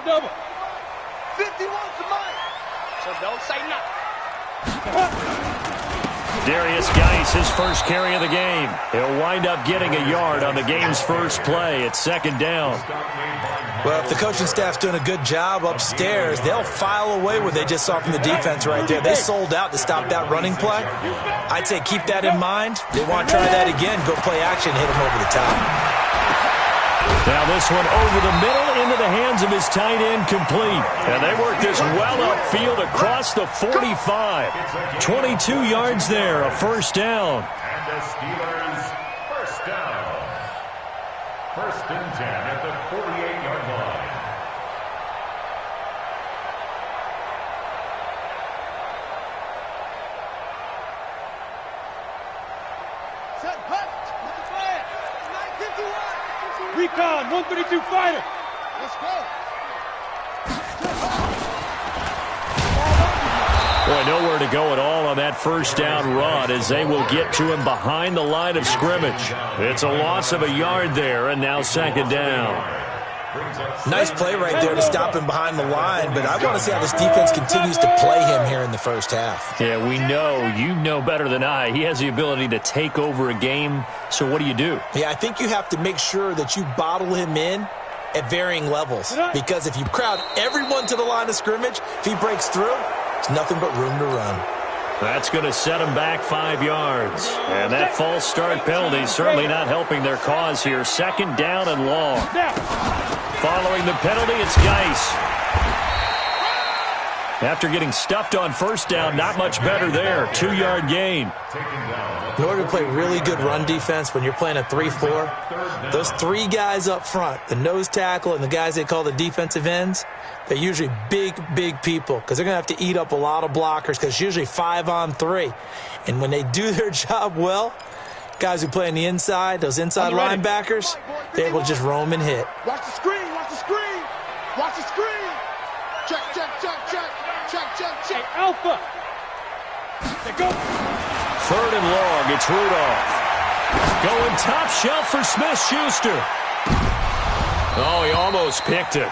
double. 51 to Mike. So don't say nothing. Darius Geis, his first carry of the game. He'll wind up getting a yard on the game's first play. It's second down. Well, if the coaching staff's doing a good job upstairs, they'll file away what they just saw from the defense right there. They sold out to stop that running play. I'd say keep that in mind. They want to try that again, go play action, hit them over the top. Now this one over the middle into the hands of his tight end, complete. And they work this well upfield across the 45. 22 yards there, a first down. And the Steelers' first down. First and 10 at the 48-yard line. Set, hut, with the flag. 951. Recon, 132 fighter. Let's go. Boy, nowhere to go at all on that first down run as they will get to him behind the line of scrimmage. It's a loss of a yard there, and now second down. Nice play right there to stop him behind the line, but I want to see how this defense continues to play him here in the first half. Yeah, we know. You know better than I. He has the ability to take over a game, so what do you do? Yeah, I think you have to make sure that you bottle him in at varying levels, because if you crowd everyone to the line of scrimmage, if he breaks through, there's nothing but room to run. That's going to set them back 5 yards. And that false start penalty certainly not helping their cause here. Second down and long. Following the penalty, it's Geis. After getting stuffed on first down, not much better there. 2-yard gain. In order to play really good run defense when you're playing a 3-4, those three guys up front, the nose tackle and the guys they call the defensive ends, they're usually big, big people because they're going to have to eat up a lot of blockers because it's usually 5-on-3. And when they do their job well, guys who play on the inside, those inside linebackers, they're able to just roam and hit. Watch the screen, watch the screen. Watch the screen. Check, check, check, check. Check, check, check. Hey, Alpha. They go. Third and long, it's Rudolph. Going top shelf for Smith-Schuster. Oh, he almost picked it.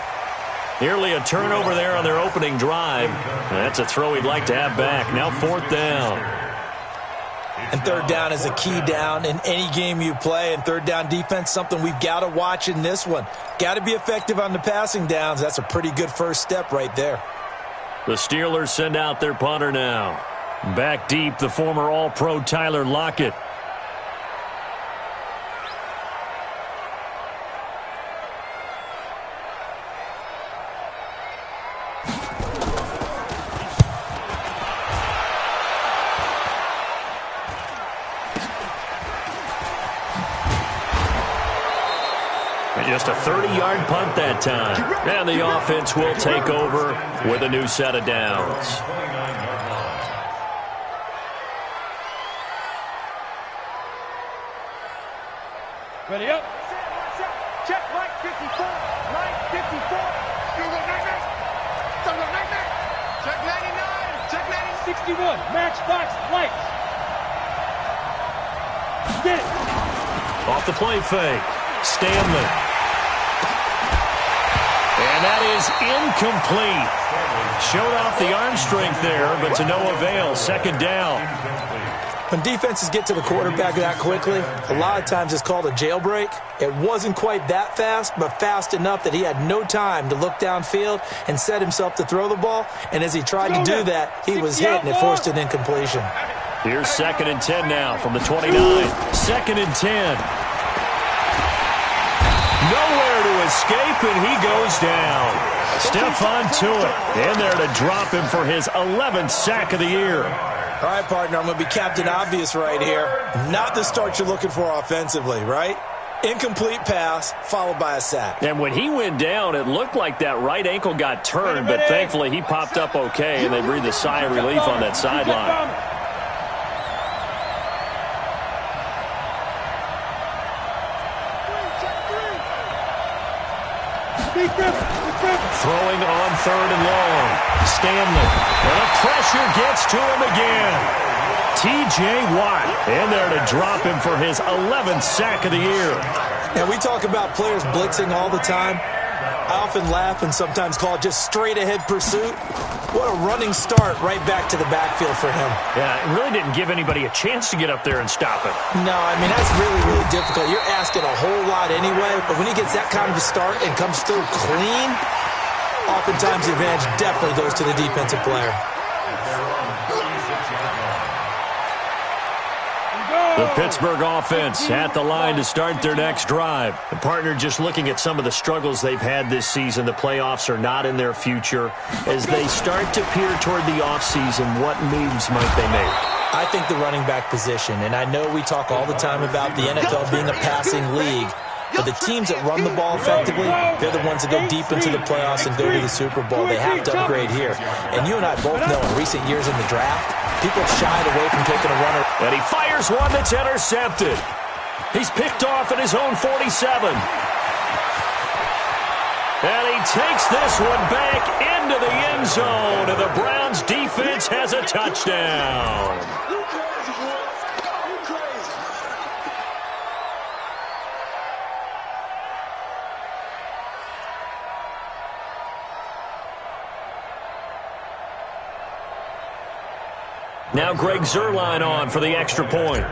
Nearly a turnover there on their opening drive. That's a throw he'd like to have back. Now fourth down. And third down is a key down in any game you play. And third down defense, something we've got to watch in this one. Got to be effective on the passing downs. That's a pretty good first step right there. The Steelers send out their punter now. Back deep, the former All-Pro Tyler Lockett. Just a 30-yard punt that time. And the offense will take over with a new set of downs. Ready up. Check, right 54. Right 54. Check 99. Check 99. 61. Matchbox lights. Get it. Off the play fake. Stanley. And that is incomplete. Showed off the arm strength there, but to no avail. Second down. When defenses get to the quarterback that quickly, a lot of times it's called a jailbreak. It wasn't quite that fast, but fast enough that he had no time to look downfield and set himself to throw the ball. And as he tried to do that, he was hit and it forced an incompletion. Here's second and 10 now from the 29. Second and 10. Nowhere to escape, and he goes down. Stephon Tuitt in there to drop him for his 11th sack of the year. All right, partner, I'm going to be Captain Obvious right here. Not the start you're looking for offensively, right? Incomplete pass followed by a sack. And when he went down, it looked like that right ankle got turned, but thankfully he popped up okay, and they breathed a sigh of relief on that sideline. Throwing on third and long. Stanley. And the pressure gets to him again. T.J. Watt in there to drop him for his 11th sack of the year. Now, we talk about players blitzing all the time. I often laugh and sometimes call it just straight-ahead pursuit. What a running start right back to the backfield for him. Yeah, it really didn't give anybody a chance to get up there and stop it. No, I mean, that's really, really difficult. You're asking a whole lot anyway, but when he gets that kind of a start and comes through clean, oftentimes the advantage definitely goes to the defensive player. The Pittsburgh offense at the line to start their next drive. The partner just looking at some of the struggles they've had this season. The playoffs are not in their future. As they start to peer toward the offseason, what moves might they make? I think the running back position, and I know we talk all the time about the NFL being a passing league, but the teams that run the ball effectively, they're the ones that go deep into the playoffs and go to the Super Bowl. They have to upgrade here. And you and I both know in recent years in the draft, people have shied away from taking a runner. And he fires one that's intercepted. He's picked off at his own 47. And he takes this one back into the end zone, and the Browns defense has a touchdown. Now Greg Zuerlein on for the extra point.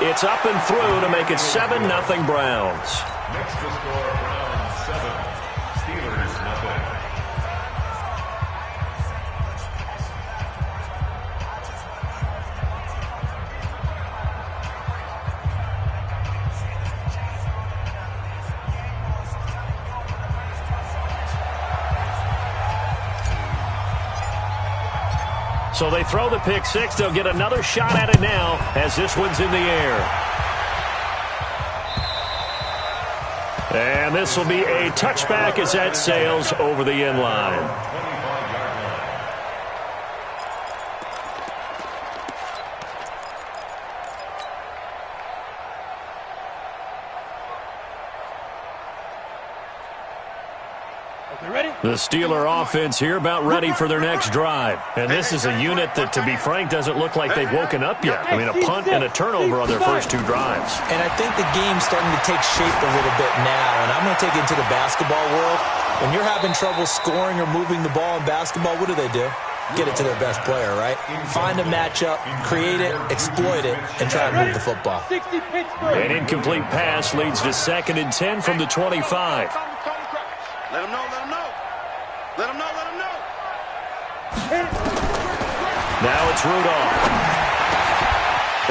It's up and through to make it 7-0 Browns. Next to score, Browns 7, Steelers nothing. So they throw the pick six. They'll get another shot at it now as this one's in the air. And this will be a touchback as that sails over the end line. The Steeler offense here about ready for their next drive. And this is a unit that, to be frank, doesn't look like they've woken up yet. I mean, a punt and a turnover on their first two drives. And I think the game's starting to take shape a little bit now. And I'm going to take it into the basketball world. When you're having trouble scoring or moving the ball in basketball, what do? Get it to their best player, right? Find a matchup, create it, exploit it, and try to move the football. An incomplete pass leads to 2nd and 10 from the 25. Let him know, let him know. Let him know, let him know. Now it's Rudolph.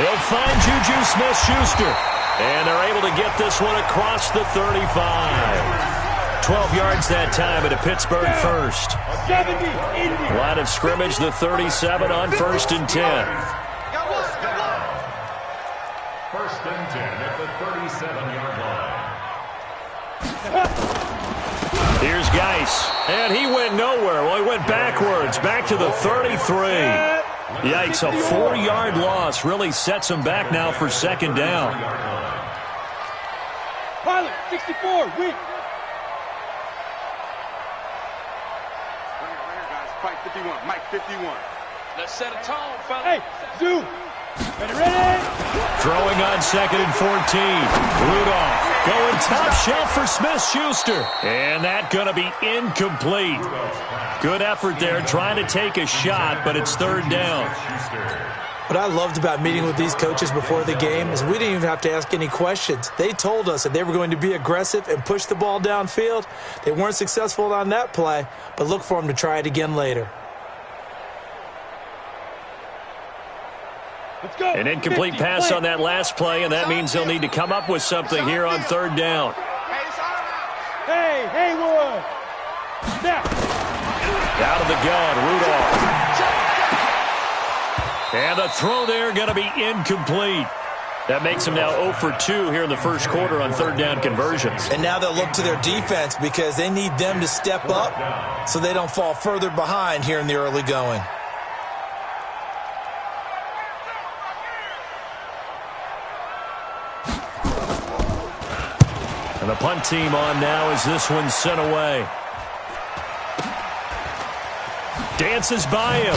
They'll find Juju Smith-Schuster. And they're able to get this one across the 35. 12 yards that time at a Pittsburgh first. Line of scrimmage, the 37 on 1st and 10. First and 10 at the 37-yard line. Here's Geis, and he went nowhere. Well, he went backwards, back to the 33. Yikes, a 4-yard loss really sets him back now for 2nd down. Pilot, 64, weak. Fight 51, Mike 51. Let's set a tone, fella. Hey, Zoo. Ready? Throwing on 2nd and 14. Rudolph going top shelf for Smith-Schuster. And that going to be incomplete. Good effort there trying to take a shot, but it's 3rd down. What I loved about meeting with these coaches before the game is we didn't even have to ask any questions. They told us that they were going to be aggressive and push the ball downfield. They weren't successful on that play, but look for them to try it again later. Let's go. An incomplete pass on that last play, and that means they'll need to come up with something here on 3rd down. Hey, Haywood. Snap. Out of the gun, Rudolph. And the throw there going to be incomplete. That makes them now 0 for 2 here in the first quarter on 3rd down conversions. And now they'll look to their defense because they need them to step up so they don't fall further behind here in the early going. And the punt team on now as this one's sent away. Dances by him.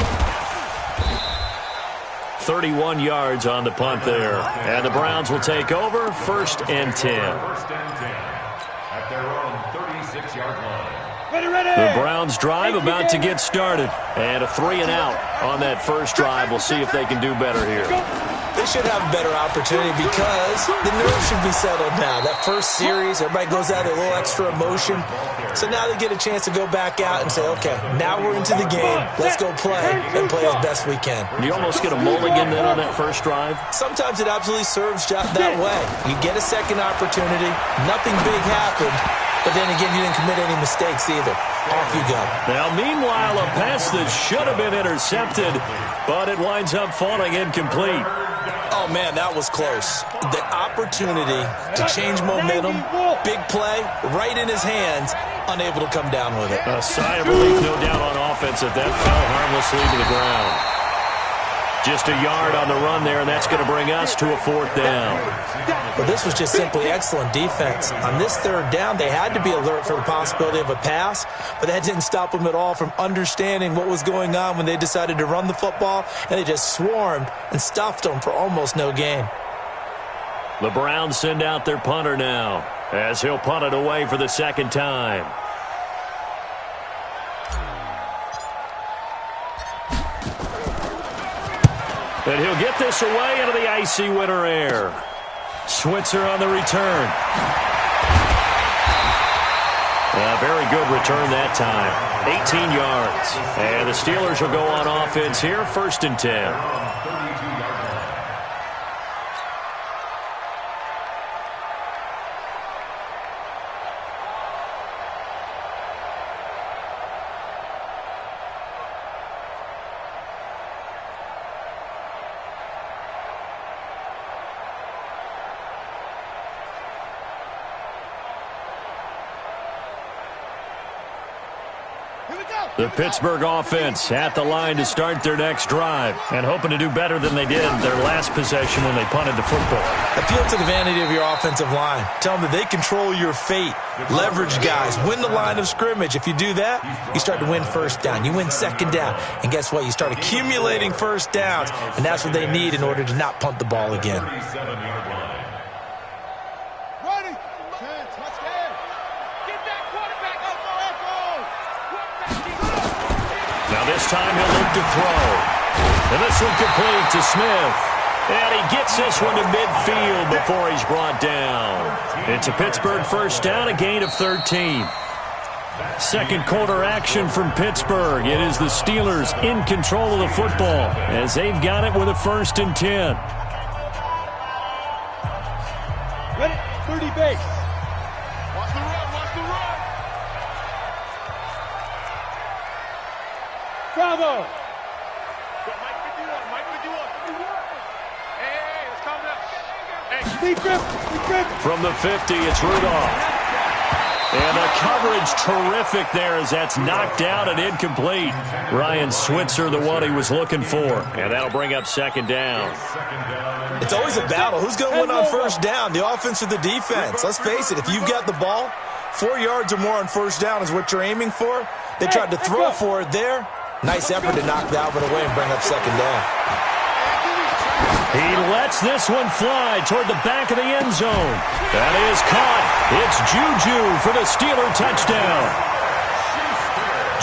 31 yards on the punt there. And the Browns will take over, 1st and 10. 1st and 10 at their own 36-yard line. The Browns drive about to get started. And a 3-and-out on that first drive. We'll see if they can do better here. They should have a better opportunity because the nerves should be settled now. That first series, everybody goes out with a little extra emotion. So now they get a chance to go back out and say, okay, now we're into the game. Let's go play and play as best we can. You almost get a mulligan then on that first drive? Sometimes it absolutely serves that way. You get a second opportunity. Nothing big happened. But then again, you didn't commit any mistakes either. Off you go. Now, meanwhile, a pass that should have been intercepted, but it winds up falling incomplete. Oh, man, that was close. The opportunity to change momentum, big play, right in his hands, unable to come down with it. A sigh of relief, no doubt, on offense if that fell harmlessly to the ground. Just a yard on the run there, and that's going to bring us to a 4th down. Well, this was just simply excellent defense. On this 3rd down, they had to be alert for the possibility of a pass, but that didn't stop them at all from understanding what was going on when they decided to run the football, and they just swarmed and stuffed them for almost no gain. The Browns send out their punter now, as he'll punt it away for the 2nd time. And he'll get this away into the icy winter air. Switzer on the return. A very good return that time. 18 yards. And the Steelers will go on offense here, 1st and 10. The Pittsburgh offense at the line to start their next drive and hoping to do better than they did their last possession when they punted the football. Appeal to the vanity of your offensive line. Tell them that they control your fate. Leverage guys. Win the line of scrimmage. If you do that, you start to win 1st down. You win 2nd down. And guess what? You start accumulating 1st downs, and that's what they need in order to not punt the ball again. Now this time he'll look to throw. And this one complete to Smith. And he gets this one to midfield before he's brought down. It's a Pittsburgh 1st down, a gain of 13. 2nd quarter action from Pittsburgh. It is the Steelers in control of the football as they've got it with a 1st and 10. Ready? 30 base. Watch the run, watch the run. Bravo. Mike 51, Mike 51. Hey, let's calm down. Hey. Lead grip. From the 50, it's Rudolph. And the coverage terrific there as that's knocked out and incomplete. Ryan Switzer, the one he was looking for. And that'll bring up 2nd down. It's always a battle. Who's going to win on 1st down, the offense or the defense? Let's face it, if you've got the ball, 4 yards or more on 1st down is what you're aiming for. They tried to throw for it there. Nice effort to knock Dalvin away and bring up 2nd down. He lets this one fly toward the back of the end zone. That is caught. It's Juju for the Steeler touchdown.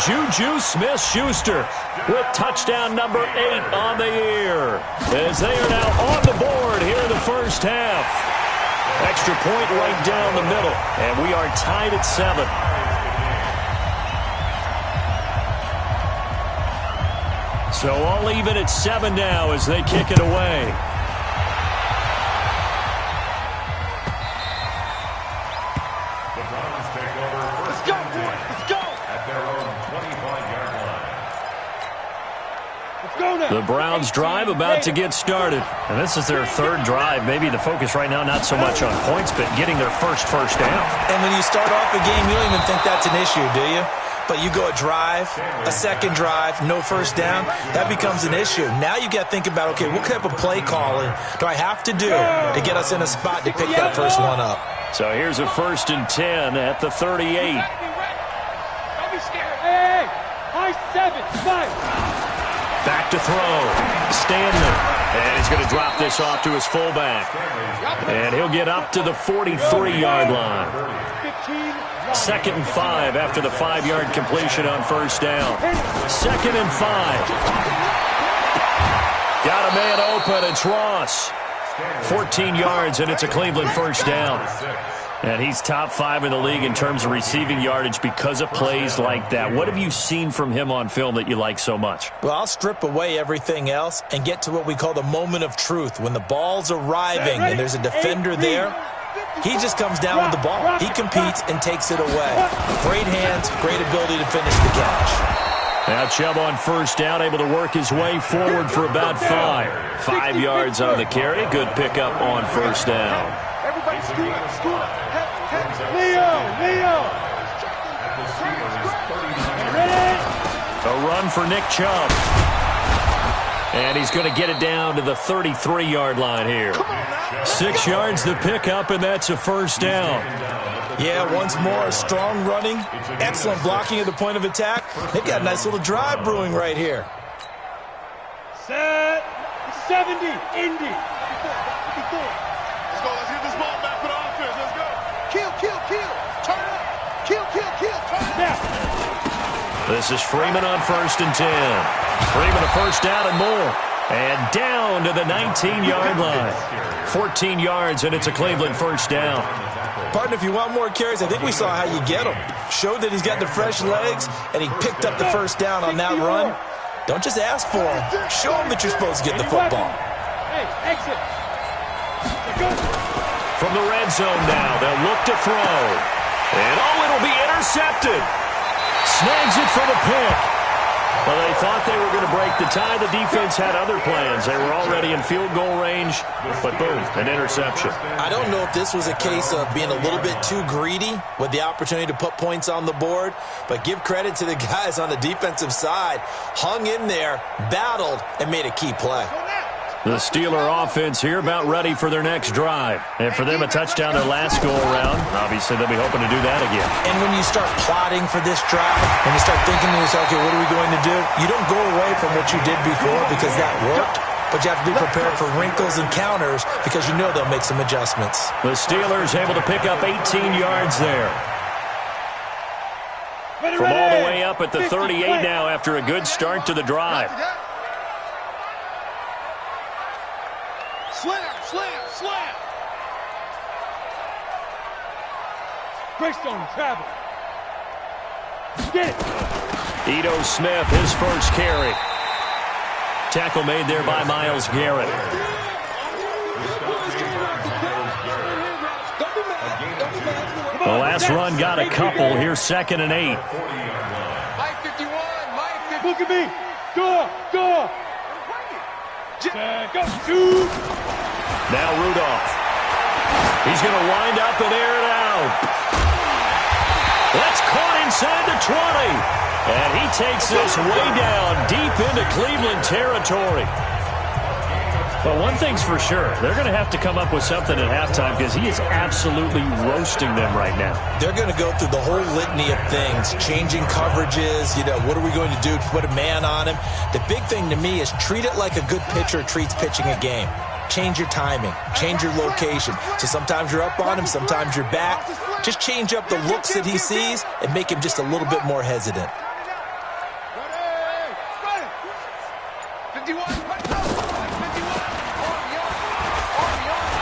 Juju Smith-Schuster with touchdown number 8 on the year. As they are now on the board here in the 1st half. Extra point right down the middle. And we are tied at 7. So all even at 7 now as they kick it away. The Browns take over 1st and 10 at their own 25-yard line. Let's go now. The Browns drive about to get started. And this is their 3rd drive. Maybe the focus right now not so much on points, but getting their first down. And when you start off a game, you don't even think that's an issue, do you? But you go a drive, a 2nd drive, no 1st down, that becomes an issue. Now you got to think about, okay, what type of play calling do I have to do to get us in a spot to pick that first one up? So here's a 1st and 10 at the 38. Don't be scared. Hey, high 7, 5. Back to throw. Stanley. And he's going to drop this off to his fullback. And he'll get up to the 43-yard line. 2nd and 5 after the 5-yard completion on first down. 2nd and 5. Got a man open. It's Ross. 14 yards, and it's a Cleveland first down. And he's top 5 in the league in terms of receiving yardage because of plays like that. What have you seen from him on film that you like so much? Well, I'll strip away everything else and get to what we call the moment of truth. When the ball's arriving and there's a defender there, he just comes down with the ball. He competes and takes it away. Great hands, great ability to finish the catch. Now Chubb on first down, able to work his way forward for about 5. 5 yards on the carry. Good pickup on first down. Everybody scoot. Leo. A run for Nick Chubb. And he's going to get it down to the 33-yard line here. 6 yards the pickup, and that's a first down. Yeah, once more, strong running, excellent blocking at the point of attack. They've got a nice little drive brewing right here. Set. 70. Indy. Let's go. Let's get this ball back for the offense. Let's go. Kill. Turn it up. Kill. Turn it up. This is Freeman on 1st and 10. Freeman a first down and more. And down to the 19-yard line. 14 yards, and it's a Cleveland first down. Partner, if you want more carries, I think we saw how you get them. Showed that he's got the fresh legs, and he picked up the first down on that run. Don't just ask for him. Show him that you're supposed to get the football. Hey, exit. From the red zone now, they'll look to throw. And, it'll be intercepted. Snags it for the pick. Well, they thought they were going to break the tie. The defense had other plans. They were already in field goal range, but boom, an interception. I don't know if this was a case of being a little bit too greedy with the opportunity to put points on the board, but give credit to the guys on the defensive side. Hung in there, battled, and made a key play. The Steeler offense here about ready for their next drive. And for them, a touchdown their last go-around. Obviously, they'll be hoping to do that again. And when you start plotting for this drive, when you start thinking to yourself, okay, what are we going to do? You don't go away from what you did before because that worked, but you have to be prepared for wrinkles and counters because you know they'll make some adjustments. The Steelers able to pick up 18 yards there. From all the way up at the 38 now after a good start to the drive. Slam. Greystone, travel. Get it. Ito Smith, his first carry. Tackle made there by Myles Garrett. The last run got a couple. Here's 2nd and 8. Mike 51. Look at me. Go. Go. Shoot. Now Rudolph. He's going to wind up and air it out. That's caught inside the 20. And he takes this way down deep into Cleveland territory. But one thing's for sure, they're going to have to come up with something at halftime because he is absolutely roasting them right now. They're going to go through the whole litany of things, changing coverages, what are we going to do to put a man on him? The big thing to me is treat it like a good pitcher treats pitching a game. Change your timing, change your location. So sometimes you're up on him, sometimes you're back. Just change up the looks that he sees and make him just a little bit more hesitant.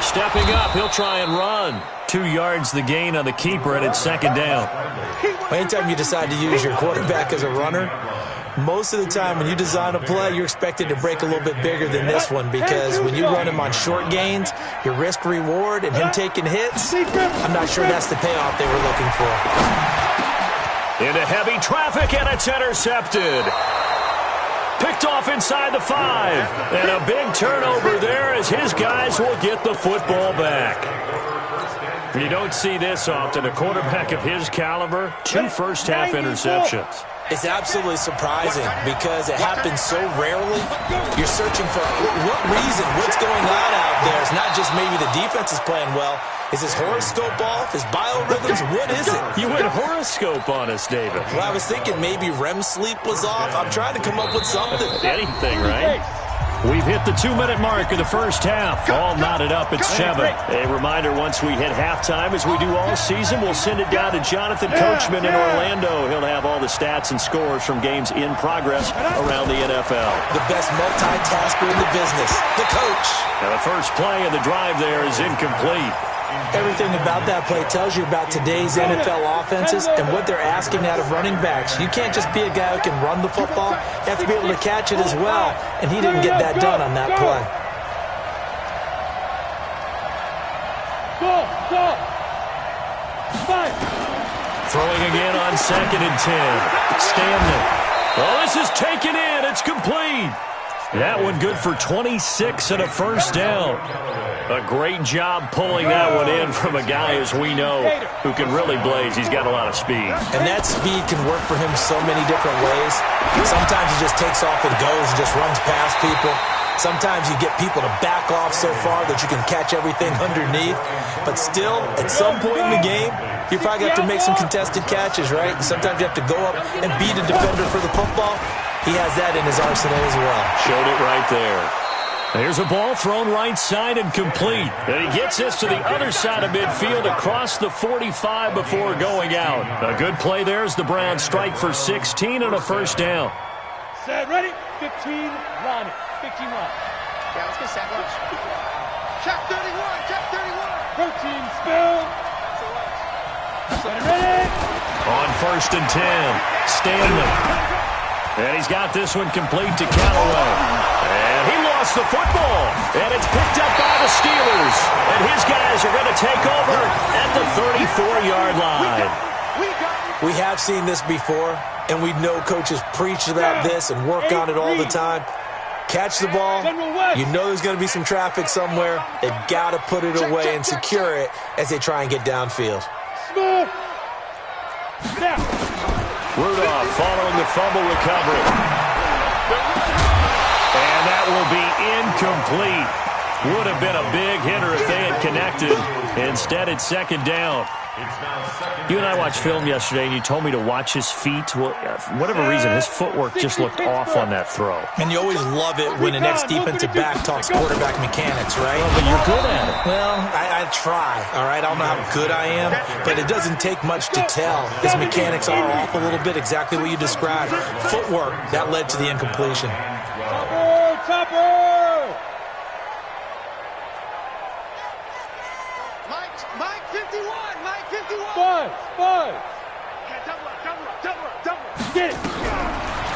Stepping up, he'll try and run. 2 yards the gain on the keeper, and it's 2nd down. Anytime you decide to use your quarterback as a runner, most of the time when you design a play, you're expected to break a little bit bigger than this one because when you run him on short gains, your risk-reward and him taking hits, I'm not sure that's the payoff they were looking for. Into heavy traffic, and it's intercepted. Picked off inside the 5. And a big turnover there as his guys will get the football back. You don't see this often. A quarterback of his caliber, 2 first-half interceptions. It's absolutely surprising because it happens so rarely. You're searching for what reason, what's going on out there. It's not just maybe the defense is playing well. Is his horoscope off? His biorhythms? What is it? You went horoscope on us, David. Well, I was thinking maybe REM sleep was off. I'm trying to come up with something. Anything, right? We've hit the 2-minute mark of the first half. All knotted up at 7. A reminder, once we hit halftime, as we do all season, we'll send it down to Jonathan Coachman in Orlando. He'll have all the stats and scores from games in progress around the NFL. The best multitasker in the business, the coach. Now the first play of the drive there is incomplete. Everything about that play tells you about today's NFL offenses and what they're asking out of running backs. You can't just be a guy who can run the football. You have to be able to catch it as well, and he didn't get that done on that play. Throwing again on 2nd and 10. Stanley. Oh, this is taken in. It's complete. That one good for 26 and a first down. A great job pulling that one in from a guy, as we know, who can really blaze. He's got a lot of speed. And that speed can work for him so many different ways. Sometimes he just takes off and goes and just runs past people. Sometimes you get people to back off so far that you can catch everything underneath. But still, at some point in the game, you probably have to make some contested catches, right? Sometimes you have to go up and beat a defender for the football. He has that in his arsenal as well. Showed it right there. Here's a ball thrown right side and complete. And he gets this to the other side of midfield across the 45 before going out. A good play there as the Browns strike for 16 and a first down. Set, ready? 15, line it. 15 line. Yeah, let's get set. Watch. Check 31, check 31. Protein spill. Set, ready? On 1st and 10, Stanley. And he's got this one complete to Callaway. And he lost the football. And it's picked up by the Steelers. And his guys are going to take over at the 34-yard line. We have seen this before, and we know coaches preach about this and work on it all the time. Catch the ball. You know there's going to be some traffic somewhere. They've got to put it away and secure it as they try and get downfield. Smooth. Rudolph following the fumble recovery. And that will be incomplete. Would have been a big hitter if they had connected. Instead, it's 2nd down. You and I watched film yesterday, and you told me to watch his feet. Well, for whatever reason, his footwork just looked off on that throw. And you always love it when the next defensive back talks quarterback mechanics, right? Well, but you're good at it. Well, I try, all right? I don't know how good I am, but it doesn't take much to tell. His mechanics are off a little bit, exactly what you described. Footwork, that led to the incompletion. Topper! Mike 51, Mike 51. Buzz. Double. Get it.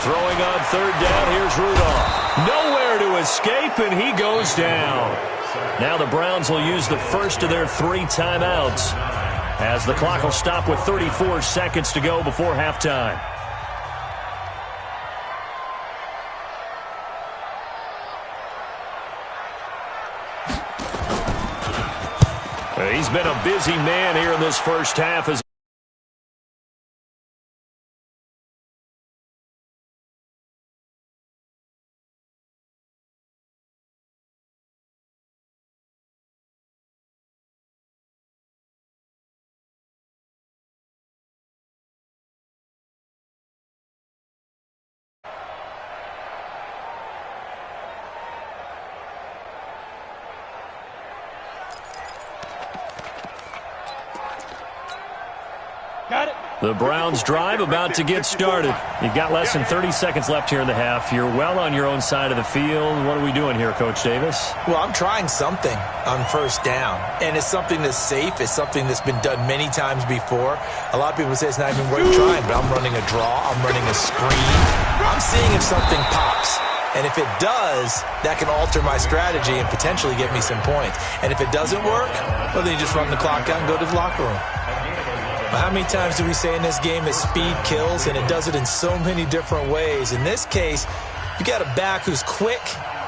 Throwing on 3rd down, here's Rudolph. Nowhere to escape, and he goes down. Now the Browns will use the first of their 3 timeouts as the clock will stop with 34 seconds to go before halftime. He's been a busy man here in this first half as the Browns drive about to get started. You've got less than 30 seconds left here in the half. You're well on your own side of the field. What are we doing here, Coach Davis? Well, I'm trying something on 1st down, and it's something that's safe. It's something that's been done many times before. A lot of people say it's not even worth trying, but I'm running a draw. I'm running a screen. I'm seeing if something pops. And if it does, that can alter my strategy and potentially get me some points. And if it doesn't work, well, then you just run the clock out and go to the locker room. How many times do we say in this game that speed kills, and it does it in so many different ways? In this case, you got a back who's quick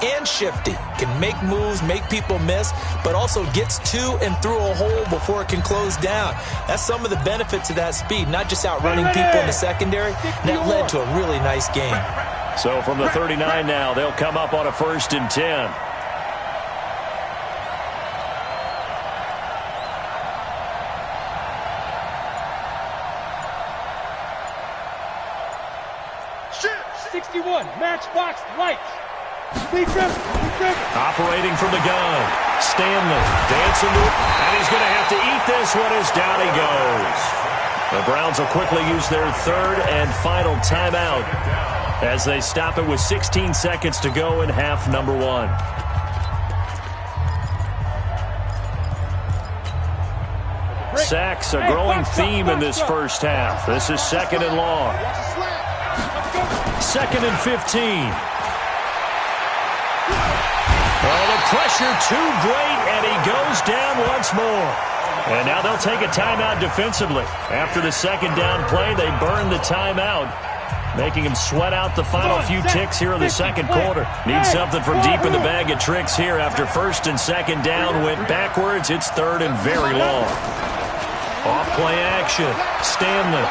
and shifty, can make moves, make people miss, but also gets to and through a hole before it can close down. That's some of the benefits of that speed, not just outrunning people in the secondary. That led to a really nice game. So from the 39 now, they'll come up on a 1st and 10. Matchbox lights. Operating from the gun. Stanley dancing to it, and he's going to have to eat this one as down he goes. The Browns will quickly use their third and final timeout as they stop it with 16 seconds to go in half number one. Sacks, a growing theme in this first half. This is second and long. Second and 15. Oh, the pressure too great, and he goes down once more. And now they'll take a timeout defensively. After the second down play, they burn the timeout, making him sweat out the final few ticks here in the second quarter. Need something from deep in the bag of tricks here. After first and second down went backwards, it's third and very long. Off-play action. Stanley.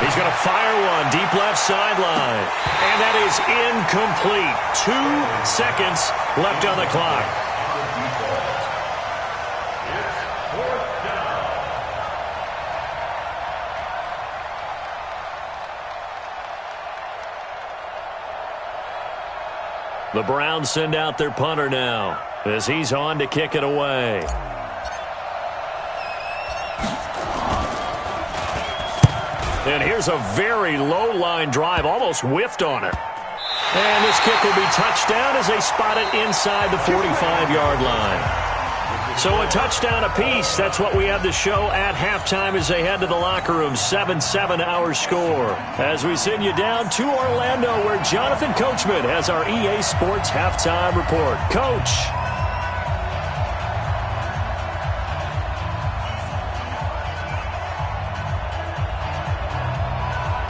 He's going to fire one deep left sideline. And that is incomplete. 2 seconds left on the clock. The Browns send out their punter now as he's on to kick it away. And here's a very low-line drive, almost whiffed on it. And this kick will be touchdown as they spot it inside the 45-yard line. So a touchdown apiece. That's what we have to show at halftime as they head to the locker room. 7-7 our score. As we send you down to Orlando, where Jonathan Coachman has our EA Sports halftime report. Coach.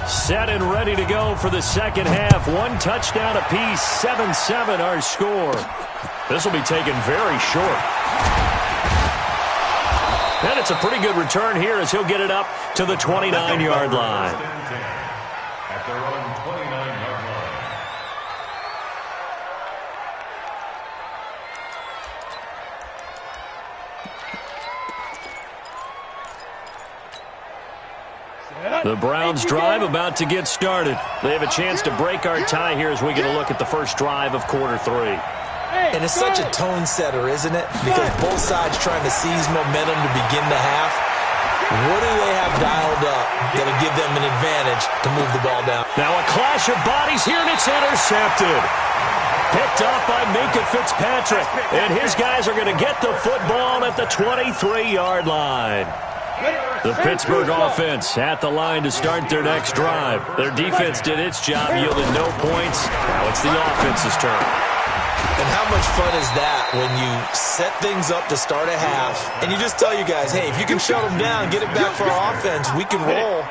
Set and ready to go for the second half. One touchdown apiece. 7-7 our score. This will be taken very short. And it's a pretty good return here as he'll get it up to the 29-yard line. At their own 29-yard line. The Browns drive about to get started. They have a chance to break our tie here as we get a look at the first drive of quarter three. And it's such a tone setter, isn't it? Because both sides trying to seize momentum to begin the half. What do they have dialed up that'll give them an advantage to move the ball down? Now a clash of bodies here, and it's intercepted. Picked off by Minka Fitzpatrick. And his guys are going to get the football at the 23-yard line. The Pittsburgh offense at the line to start their next drive. Their defense did its job, yielded no points. Now it's the offense's turn. And how much fun is that when you set things up to start a half and you just tell you guys, hey, if you can shut them down, get it back for our offense, we can roll.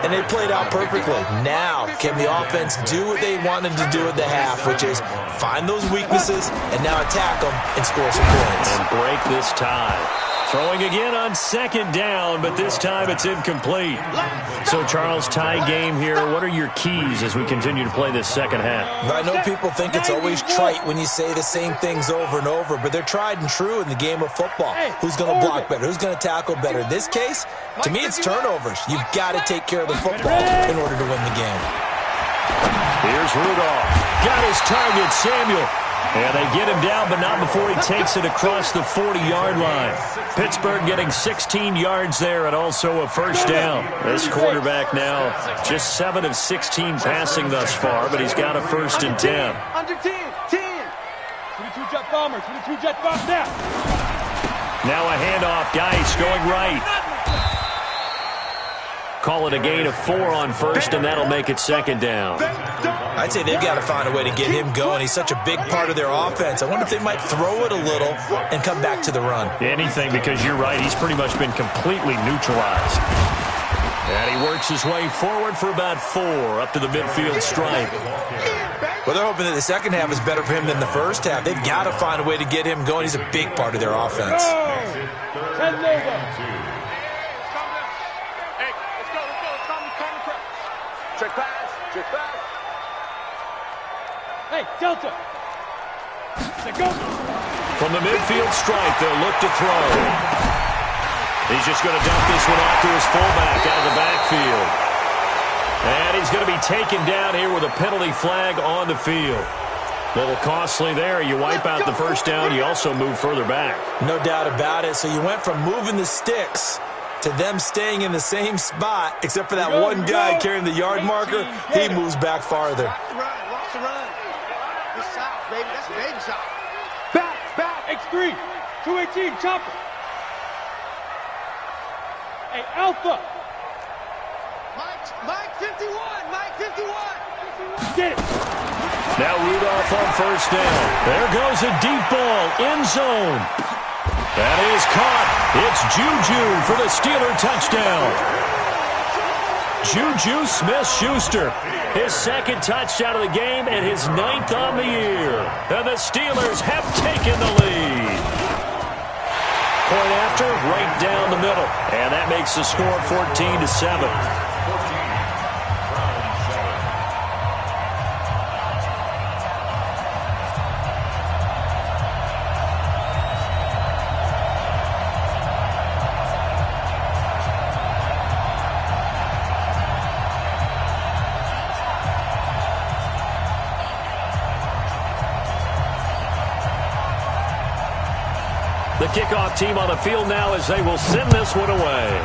And they played out perfectly. Now, can the offense do what they wanted to do at the half, which is find those weaknesses and now attack them and score some points. And break this tie. Throwing again on second down, but this time it's incomplete. So, Charles, tie game here. What are your keys as we continue to play this second half? I know people think it's always trite when you say the same things over and over, but they're tried and true in the game of football. Who's going to block better? Who's going to tackle better? In this case, to me, it's turnovers. You've got to take care of the football in order to win the game. Here's Rudolph. Got his target, Samuel. And they get him down, but not before he takes it across the 40-yard line. Pittsburgh getting 16 yards there and also a first down. This quarterback now just 7 of 16 passing thus far, but he's got a first and 10. Under 10. 22 jet bomber. 22 jet bomber now. Now a handoff. Geis going right. Call it a gain of 4 on first, and that'll make it second down. I'd say they've got to find a way to get him going. He's such a big part of their offense. I wonder if they might throw it a little and come back to the run. Anything, because you're right. He's pretty much been completely neutralized. And he works his way forward for about 4 up to the midfield stripe. Well, they're hoping that the second half is better for him than the first half. They've got to find a way to get him going. He's a big part of their offense. Check pass. Check pass. Hey, Delta. Go. From the midfield stripe, they'll look to throw. He's just going to dump this one off to his fullback out of the backfield. And he's going to be taken down here with a penalty flag on the field. A little costly there. You wipe out the first down. You also move further back. No doubt about it. So you went from moving the sticks to them staying in the same spot, except for that one guy carrying the yard marker. He moves back farther. Watch the run. This south, baby. That's baby south. Back, X3, 218, chopper. Hey, Alpha. Mike 51, Mike 51. Get it. Now Rudolph on first down. There goes a deep ball, end zone. That is caught. It's Juju for the Steeler touchdown. Juju Smith-Schuster, his second touchdown of the game and his 9th on the year. And the Steelers have taken the lead. Point after, right down the middle. And that makes the score 14-7. The kickoff team on the field now as they will send this one away.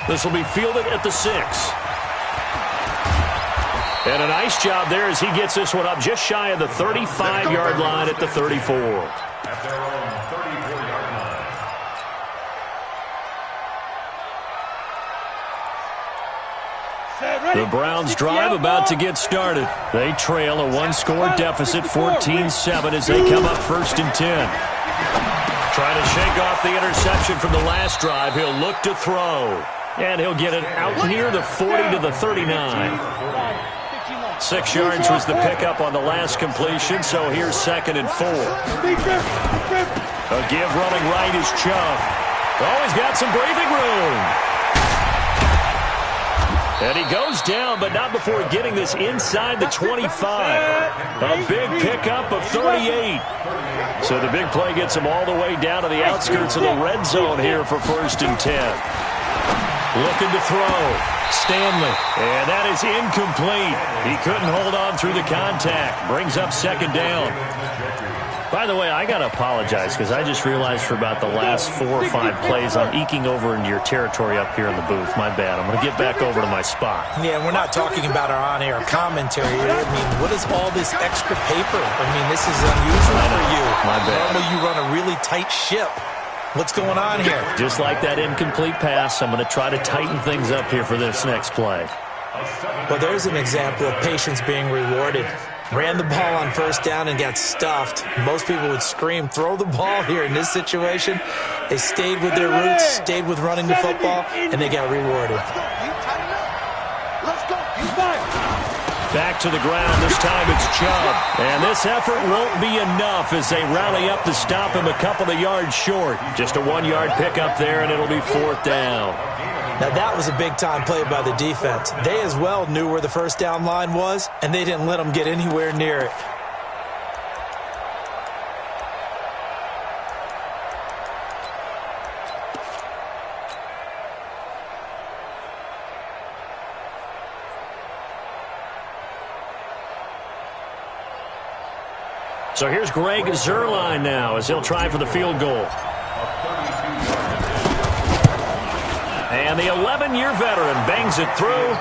This will be fielded at the 6. And a nice job there as he gets this one up just shy of the 35-yard line at the 34. At their own 34-yard line. The Browns drive about to get started. They trail a one-score deficit, 14-7, as they come up 1st and 10. Trying to shake off the interception from the last drive. He'll look to throw. And he'll get it out near the 40 to the 39. 6 yards was the pickup on the last completion, so here's 2nd and 4. A give running right is Chubb. Oh, he's got some breathing room. And he goes down, but not before getting this inside the 25. A big pickup of 38. So the big play gets him all the way down to the outskirts of the red zone here for 1st and 10. Looking to throw. Stanley. And that is incomplete. He couldn't hold on through the contact. Brings up 2nd down. By the way, I got to apologize because I just realized for about the last 4 or 5 plays I'm eking over into your territory up here in the booth. My bad. I'm going to get back over to my spot. Yeah, we're not talking about our on-air commentary. I mean, what is all this extra paper? I mean, this is unusual for you. My bad. Normally you run a really tight ship. What's going on here? Just like that incomplete pass, I'm going to try to tighten things up here for this next play. Well, there's an example of patience being rewarded. Ran the ball on 1st down and got stuffed. Most people would scream, throw the ball here. In this situation, they stayed with their roots, stayed with running the football, and they got rewarded. Let's go. Back to the ground. This time it's Chubb. And this effort won't be enough as they rally up to stop him a couple of yards short. Just a 1-yard pickup there, and it'll be 4th down. Now, that was a big-time play by the defense. They as well knew where the 1st down line was, and they didn't let them get anywhere near it. So here's Greg Zuerlein now as he'll try for the field goal. And the 11-year veteran bangs it through,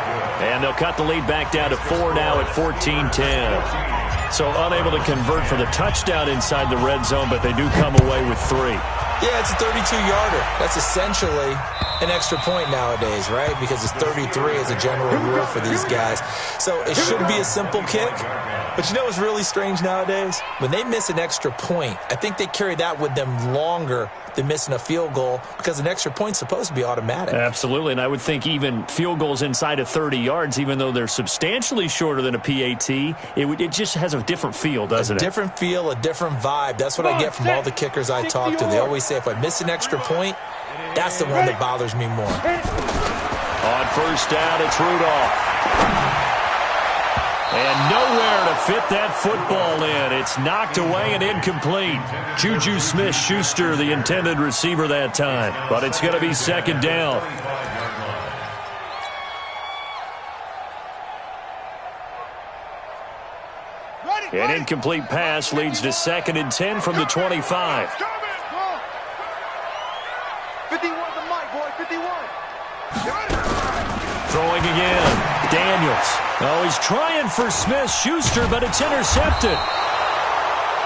and they'll cut the lead back down to 4 now at 14-10. So unable to convert for the touchdown inside the red zone, but they do come away with 3. Yeah, it's a 32-yarder. That's essentially an extra point nowadays, right? Because it's 33 as a general rule for these guys. So it should be a simple kick. But you know what's really strange nowadays? When they miss an extra point, I think they carry that with them longer than missing a field goal because an extra point's supposed to be automatic. Absolutely, and I would think even field goals inside of 30 yards, even though they're substantially shorter than a PAT, it just has a different feel, doesn't it? A different feel, a different vibe. That's what I get from all the kickers I talk to. They always say if I miss an extra point, that's the one that bothers me more. On 1st down, it's Rudolph. And nowhere to fit that football in. It's knocked away and incomplete. Juju Smith-Schuster, the intended receiver that time. But it's going to be 2nd down. An incomplete pass leads to 2nd and 10 from the 25. 51 the mic, boy, 51. Throwing again. Daniels. Oh, he's trying for Smith-Schuster, but it's intercepted.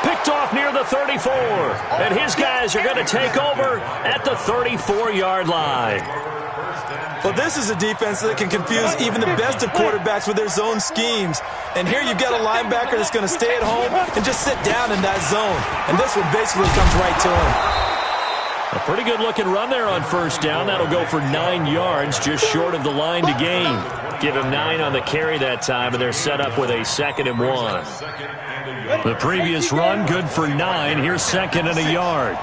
Picked off near the 34. And his guys are going to take over at the 34-yard line. Well, this is a defense that can confuse even the best of quarterbacks with their zone schemes. And here you've got a linebacker that's going to stay at home and just sit down in that zone. And this one basically comes right to him. A pretty good-looking run there on 1st down. That'll go for 9 yards, just short of the line to gain. Give him 9 on the carry that time, and they're set up with a 2nd and 1. The previous run, good for 9. Here's 2nd and a yard.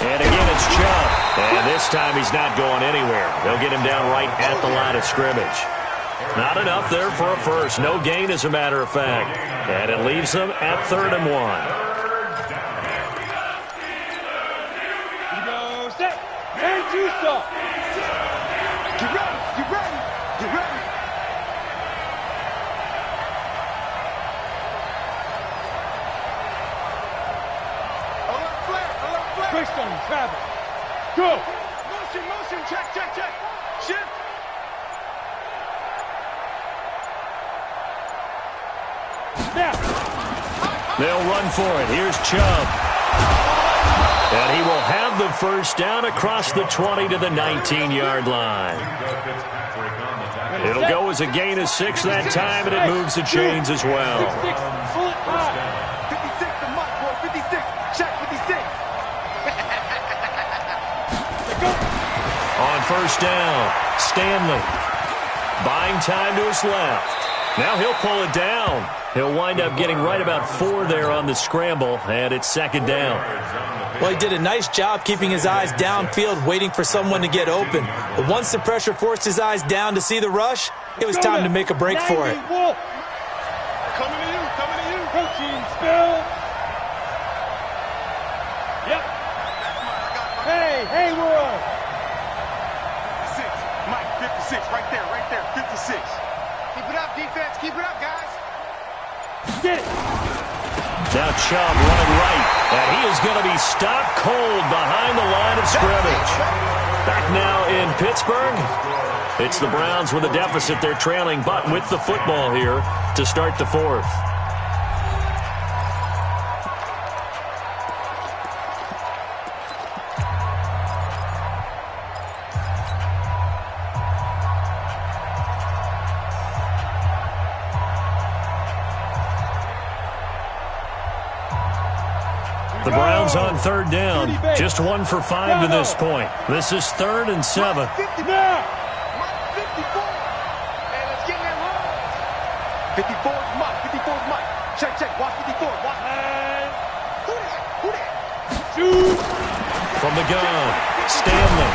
And again, it's Chubb. And this time he's not going anywhere. They'll get him down right at the line of scrimmage. Not enough there for a first. No gain, as a matter of fact. And it leaves them at 3rd and 1. Go set. And two stop. Get ready, get ready, get ready. Alert flare, alert flare. Quick stone, Travis. Go. Motion, motion, check, check, check. Shift. Snap. They'll run for it. Here's Chubb. And he will have the 1st down across the 20 to the 19-yard line. It'll go as a gain of 6 that time, and it moves the chains as well. 56. Pull it high. 56 the mic, boy, 56. Check, 56. On 1st down, Stanley. Buying time to his left. Now he'll pull it down. He'll wind up getting right about 4 there on the scramble, and it's 2nd down. Well, he did a nice job keeping his eyes downfield, waiting for someone to get open. But once the pressure forced his eyes down to see the rush, it was time to make a break for it. Wolf. Coming to you, coming to you. Protein spill. Yep. Hey, world. 56. Mike, 56, right there, 56. Keep it up, defense. Keep it up, guys. Get it. Now Chubb running right, and he is going to be stopped cold behind the line of scrimmage. Back now in Pittsburgh, it's the Browns with a deficit. They're trailing, but with the football here to start the 4th. The Browns on 3rd down. Just 1 for 5 to this point. This is 3rd and 7. Now. 54. And let's get in that run. 54 is Mike. 54 is Mike. Check, check. Watch 54. Watch. Who that? Who that? Shoot. From the gun, Stanley.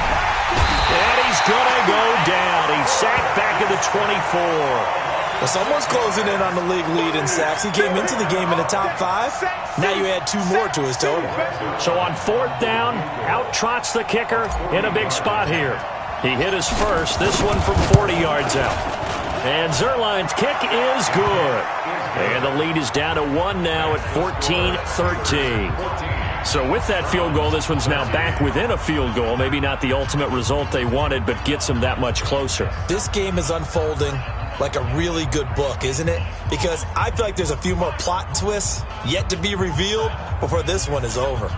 And he's going to go down. He's sacked back at the 24. Well, someone's closing in on the league lead in sacks. He came into the game in the top 5. Now you add 2 more to his total. So on 4th down, out trots the kicker in a big spot here. He hit his first, this one from 40 yards out. And Zerline's kick is good. And the lead is down to 1 now at 14-13. So with that field goal, this one's now back within a field goal. Maybe not the ultimate result they wanted, but gets them that much closer. This game is unfolding like a really good book, isn't it? Because I feel like there's a few more plot twists yet to be revealed before this one is over.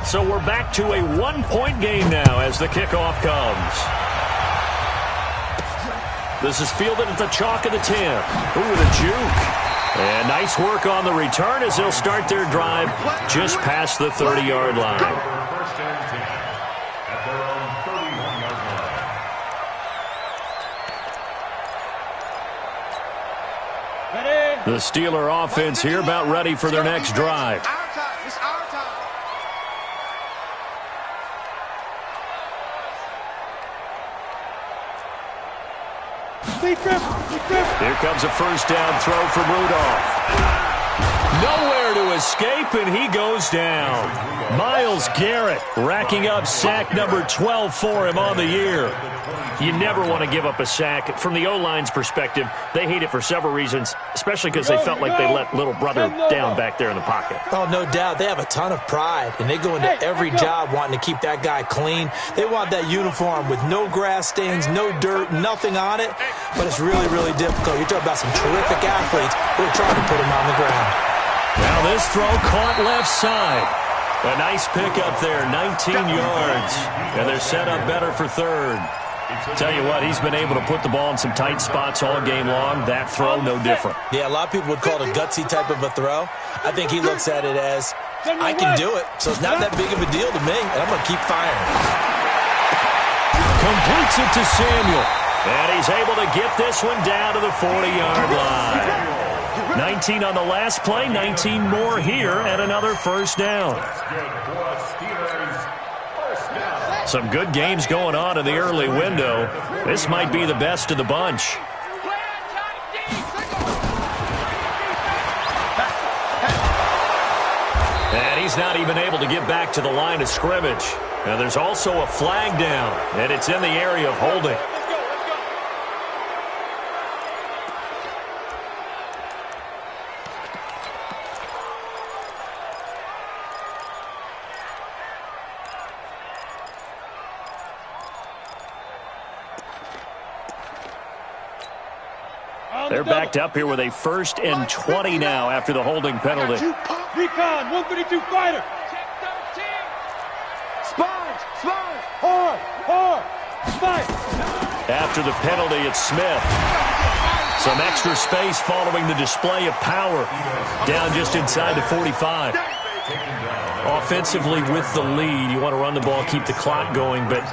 So we're back to a 1-point game now as the kickoff comes. This is fielded at the chalk of the 10. Ooh, the juke. And nice work on the return as they'll start their drive just past the 30-yard line. 1st and 10 at their own 31-yard line. The Steeler offense here about ready for their next drive. Our time. It's our time. Be careful. Here comes a 1st down throw from Rudolph. nowhere to escape, and he goes down. Myles Garrett racking up sack number 12 for him on the year. You never want to give up a sack. From the O-line's perspective, they hate it for several reasons, especially because they felt like they let little brother down back there in the pocket. Oh, no doubt. They have a ton of pride, and they go into every job wanting to keep that guy clean. They want that uniform with no grass stains, no dirt, nothing on it, but it's really, really difficult. You're talking about some terrific athletes who are trying to put him on the ground. Now this throw caught left side. A nice pickup there, 19 yards, and they're set up better for third. Tell you what, he's been able to put the ball in some tight spots all game long. That throw, no different. Yeah, a lot of people would call it a gutsy type of a throw. I think he looks at it as, I can do it, so it's not that big of a deal to me, and I'm going to keep firing. Completes it to Samuel, and he's able to get this one down to the 40-yard line. 19 on the last play, 19 more here, and another first down. Some good games going on in the early window. This might be the best of the bunch. And he's not even able to get back to the line of scrimmage. Now there's also a flag down, and it's in the area of holding. They're backed up here with a 1st and 20 now after the holding penalty. Recon, 132 fighter. Sponge, hard, fight. After the penalty, it's Smith. Some extra space following the display of power. Down just inside the 45. Offensively with the lead, you want to run the ball, keep the clock going, but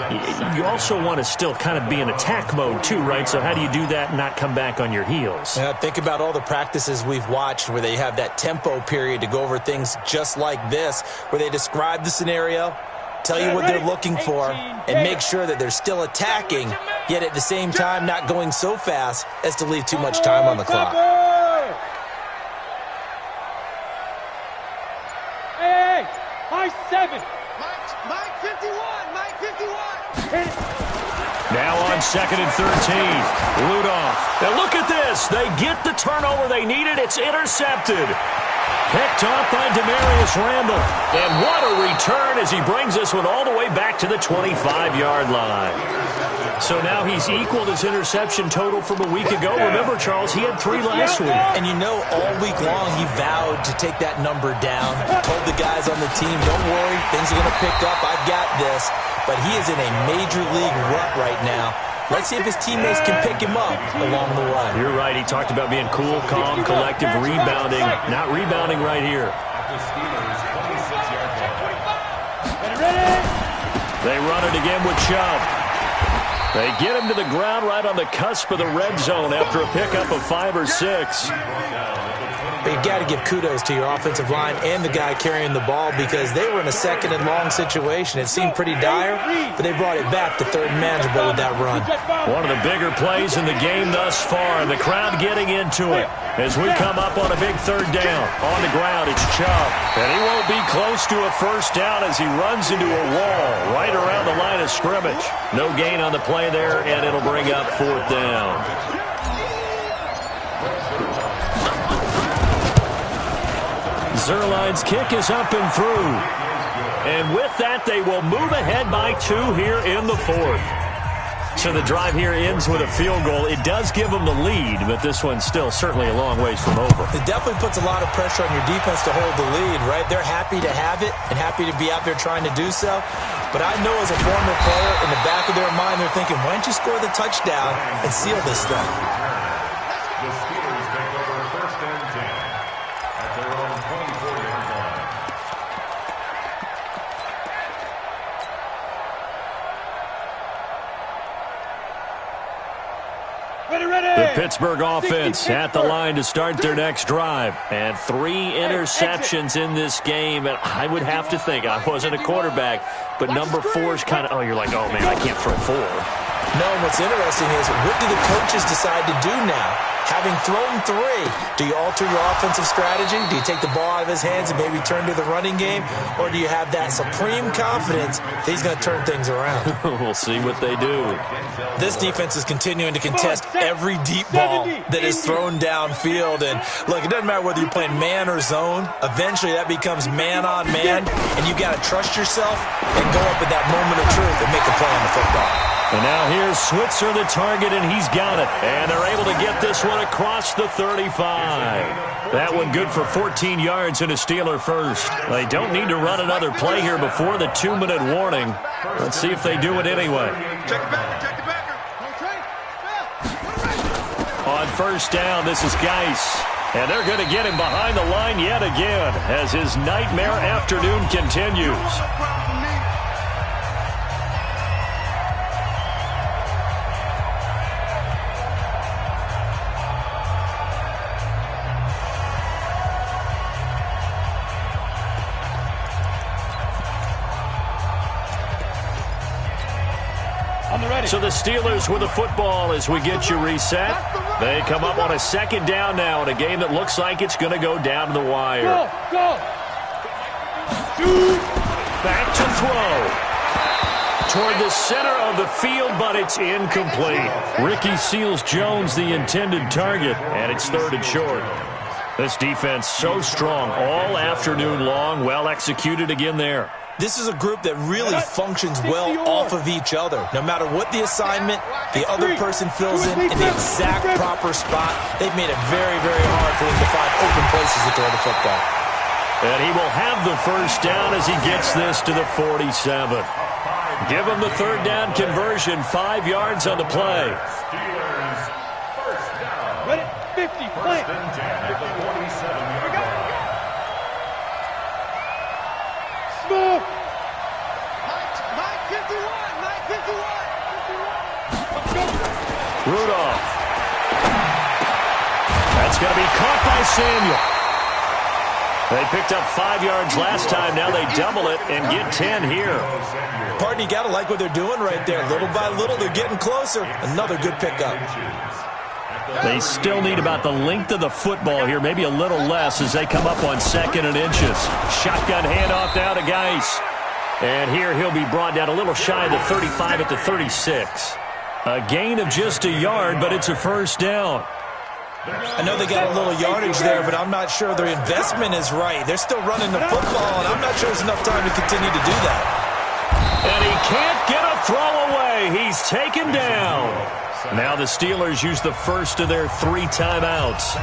you also want to still kind of be in attack mode too, right? So how do you do that and not come back on your heels? Yeah, think about all the practices we've watched where they have that tempo period to go over things just like this, where they describe the scenario, tell you what they're looking for, and make sure that they're still attacking, yet at the same time not going so fast as to leave too much time on the clock. High 7. Mike 51. Now on 2nd and 13. Rudolph. Now look at this. They get the turnover they needed. It's intercepted. Picked off by Demarius Randall. And what a return as he brings this one all the way back to the 25-yard line. So now he's equaled his interception total from a week ago. Remember, Charles, he had 3 last week. And you know, all week long he vowed to take that number down. Told the guys on the team, don't worry, things are going to pick up. I've got this. But he is in a major league rut right now. Let's see if his teammates can pick him up along the way. You're right. He talked about being cool, calm, collective, rebounding. Not rebounding right here. They run it again with Chubb. They get him to the ground right on the cusp of the red zone after a pickup of 5 or 6. But you got to give kudos to your offensive line and the guy carrying the ball because they were in a 2nd and long situation. It seemed pretty dire, but they brought it back to 3rd and manageable with that run. One of the bigger plays in the game thus far, and the crowd getting into it. As we come up on a big 3rd down. On the ground, it's Chubb. And he won't be close to a 1st down as he runs into a wall right around the line of scrimmage. No gain on the play there, and it'll bring up 4th down. Zerline's kick is up and through. And with that, they will move ahead by 2 here in the 4th. So the drive here ends with a field goal. It does give them the lead, but this one's still certainly a long ways from over. It definitely puts a lot of pressure on your defense to hold the lead, right? They're happy to have it and happy to be out there trying to do so. But I know as a former player, in the back of their mind, they're thinking, why don't you score the touchdown and seal this thing? The Steelers take over 1st and 10 at their own 24-yard line. The Pittsburgh offense at the line to start their next drive. And 3 interceptions in this game. And I would have to think, I wasn't a quarterback, but number 4 is kind of, oh, you're like, oh, man, I can't throw 4. No, and what's interesting is, what do the coaches decide to do now? Having thrown 3, do you alter your offensive strategy? Do you take the ball out of his hands and maybe turn to the running game? Or do you have that supreme confidence that he's going to turn things around? We'll see what they do. This defense is continuing to contest every deep ball that is thrown downfield. And look, it doesn't matter whether you're playing man or zone. Eventually that becomes man on man, and you got to trust yourself and go up at that moment of truth and make a play on the football. And now here's Switzer, the target, and he's got it. And they're able to get this one across the 35. That one good for 14 yards and a Steeler first. They don't need to run another play here before the 2-minute warning. Let's see if they do it anyway. Check the backer, check the backer. On first down, this is Geis. And they're going to get him behind the line yet again as his nightmare afternoon continues. So the Steelers with the football as we get you reset. They come up on a second down now in a game that looks like it's going to go down to the wire. Go. Back to throw. Toward the center of the field, but it's incomplete. Ricky Seals-Jones, the intended target, and it's 3rd and short. This defense so strong all afternoon long, well executed again there. This is a group that really functions well off of each other. No matter what the assignment, the other person fills in the exact proper spot. They've made it very, very hard for them to find open places to throw the football. And he will have the first down as he gets this to the 47. Give him the 3rd down conversion, 5 yards on the play. Steelers, first down. Ready? 50, play. First and 10 at the 47-yard line. Move. Mike 51. Rudolph. That's going to be caught by Samuel. They picked up 5 yards last time. Now they double it and get 10 here. Pardon, you got to like what they're doing right there. Little by little, they're getting closer. Another good pickup. They still need about the length of the football here, maybe a little less as they come up on 2nd and inches. Shotgun handoff now to Geis. And here he'll be brought down a little shy of the 35 at the 36. A gain of just a yard, but it's a first down. I know they got a little yardage there, but I'm not sure their investment is right. They're still running the football, and I'm not sure there's enough time to continue to do that. And he can't get a throw away. He's taken down. Now the Steelers use the first of their 3 timeouts,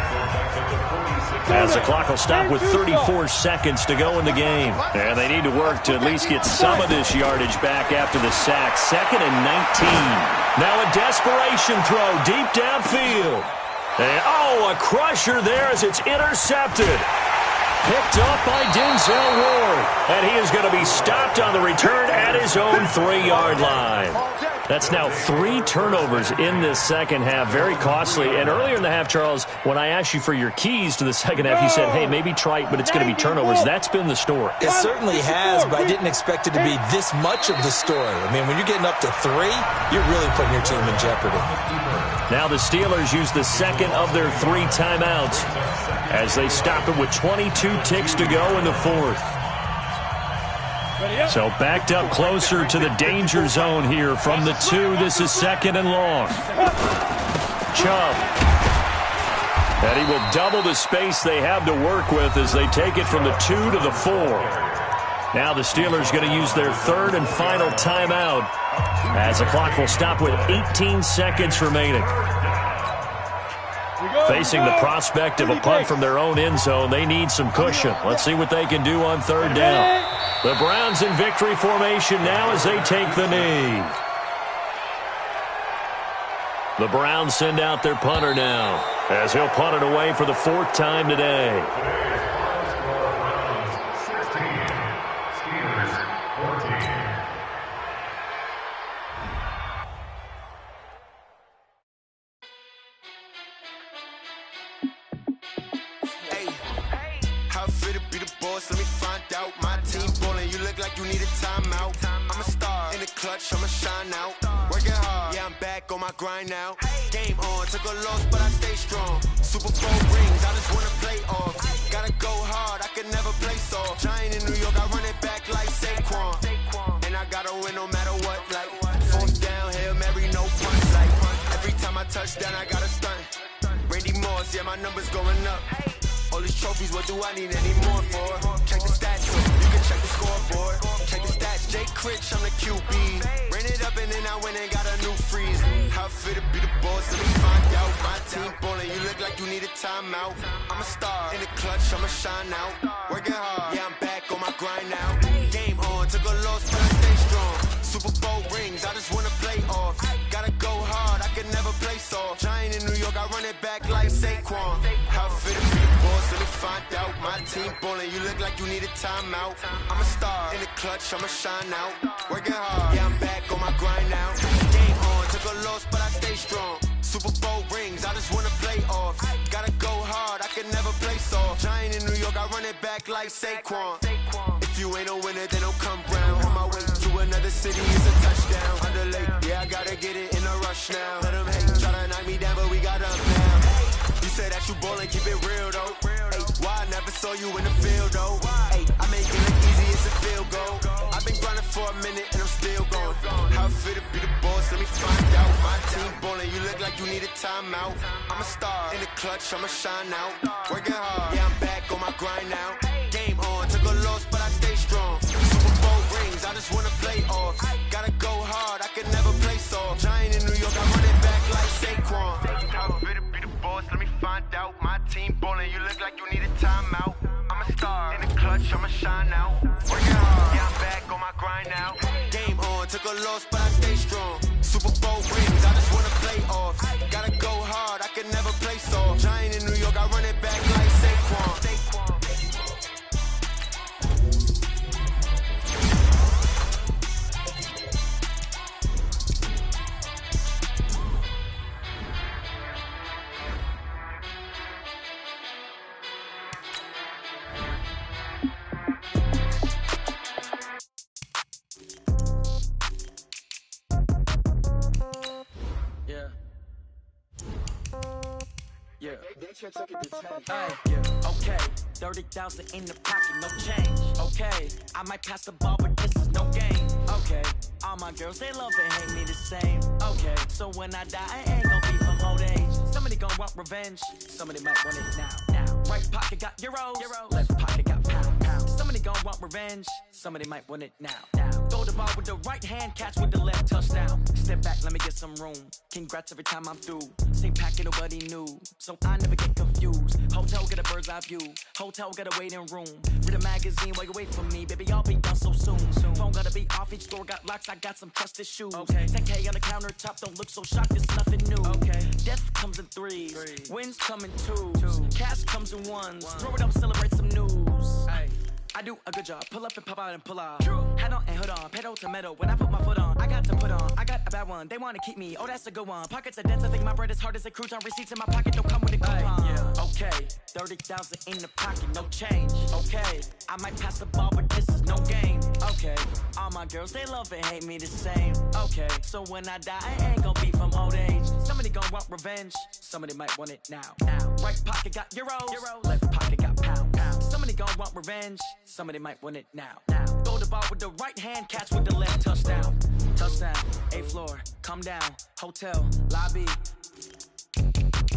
as the clock will stop with 34 seconds to go in the game. And they need to work to at least get some of this yardage back after the sack. 2nd and 19. Now a desperation throw deep downfield. And, a crusher there as it's intercepted. Picked up by Denzel Ward. And he is going to be stopped on the return at his own 3-yard line. That's now 3 turnovers in this second half. Very costly. And earlier in the half, Charles, when I asked you for your keys to the second half, you said, hey, maybe try it, but it's going to be turnovers. That's been the story. It certainly has, but I didn't expect it to be this much of the story. I mean, when you're getting up to 3, you're really putting your team in jeopardy. Now the Steelers use the second of their 3 timeouts as they stop it with 22 ticks to go in the 4th. So backed up closer to the danger zone here from the 2. This is 2nd and long. Chubb. And he will double the space they have to work with as they take it from the 2 to the 4. Now the Steelers going to use their 3rd and final timeout as the clock will stop with 18 seconds remaining. Facing the prospect of a punt from their own end zone, they need some cushion. Let's see what they can do on 3rd down. The Browns in victory formation now as they take the knee. The Browns send out their punter now as he'll punt it away for the 4th time today. clutch, I'ma shine out. Working hard, yeah, I'm back on my grind now. Game on, took a loss, but I stay strong. Super Bowl rings, I just wanna play off. Gotta go hard, I can never play soft. Giant in New York, I run it back like Saquon. And I gotta win no matter what, like fourth down, Hail Mary, no punch. Like every time I touch down, I gotta stunt. Randy Moss, yeah, my numbers going up. All these trophies, what do I need any more for? Check the stats, so you can check the scoreboard. Check the stats, Jay Critch, I'm the QB. Ran it up and then I went and got a new freeze. How fit to be the boss, let me find out. My team ballin', you look like you need a timeout. I'm a star, in the clutch, I'ma shine out. Working hard, yeah, I'm back on my grind now. Game on, took a loss, but I stay strong. Super Bowl rings, I just wanna play off. Gotta go hard, I can never play soft. Giant in New York, I run it back like Saquon. How fit to be the boss, let me find out. My team ballin', you look like you need a timeout. I'm a star, in the clutch, I'ma shine out. Working hard, yeah, I'm back on my grind now. Game on, took a loss, but I stay strong. Super Bowl rings, I just wanna play off. Gotta go hard, I can never play soft. Giant in New York, I run it back like Saquon. If you ain't a winner, then don't come round. On my way to another city, it's a touchdown. Underlay, yeah, I gotta get it in a rush now. Let them hate, try to knock me down, but we got up now. You said that you ballin', keep it real though. Ay, why I never saw you in the field though? Ay, I make it look easy, it's a field goal. I've been grinding for a minute and I'm still going. How fit to be the boss, let me find out. My team ballin', you look like you need a timeout. I'm a star, in the clutch, I'ma shine out. Working hard, yeah, I'm back on my grind now. Game on, took a loss, but I stay strong. Super Bowl rings, I just wanna play off. Gotta go hard, I can never play soft. Giant in New York, I run it back like Saquon. How fit to be the boss, let me find out. My team ballin', you look like you need a timeout. I'm a star, in the clutch, I'ma shine out. Working hard, yeah, I'm back on my grind now. Game on, took a loss, but I stay strong. Super Bowl rings, I just wanna play off. Gotta go hard, I can never play soft. Giant in New York, I run it back like Saquon. Okay, 30,000 in the pocket, no change. Okay, I might pass the ball, but this is no game. Okay, all my girls, they love and hate me the same. Okay, so when I die, I ain't gon' be from old age. Somebody gon' want revenge, somebody might want it now. Right pocket got euros, left pocket got pound. Somebody gon' want revenge, somebody might want it now. Throw the ball with the right hand, catch with the left, touchdown. Step back, let me get some room. Congrats every time I'm through. Same packet, nobody knew, so I never get confused. Hotel get a bird's eye view, hotel got a waiting room. Read a magazine while you wait for me, baby, I'll be done so soon. Phone gotta be off, each store got locks, I got some trusted shoes. 10K on the countertop, don't look so shocked, it's nothing new. Death comes in threes, wins come in twos, cash comes in ones. Throw it up, celebrate some news. I do a good job, pull up and pop out and pull out. Hat on and hood on, pedal to metal. When I put my foot on, I got to put on. I got a bad one, they wanna keep me. Oh, that's a good one. Pockets are dense, I think my bread is hard as a crouton. Receipts in my pocket don't come with a coupon. Okay, 30,000 in the pocket, no change. Okay, I might pass the ball, but this is no game. Okay, all my girls, they love and hate me the same. Okay, so when I die, I ain't gon' be from old age. Somebody gon' want revenge, somebody might want it now. Right pocket got euros, left pocket got pound. Somebody gon' want revenge, somebody might want it now. Throw the ball with the right hand, catch with the left, touchdown. Touchdown, 8th floor, come down, hotel, lobby.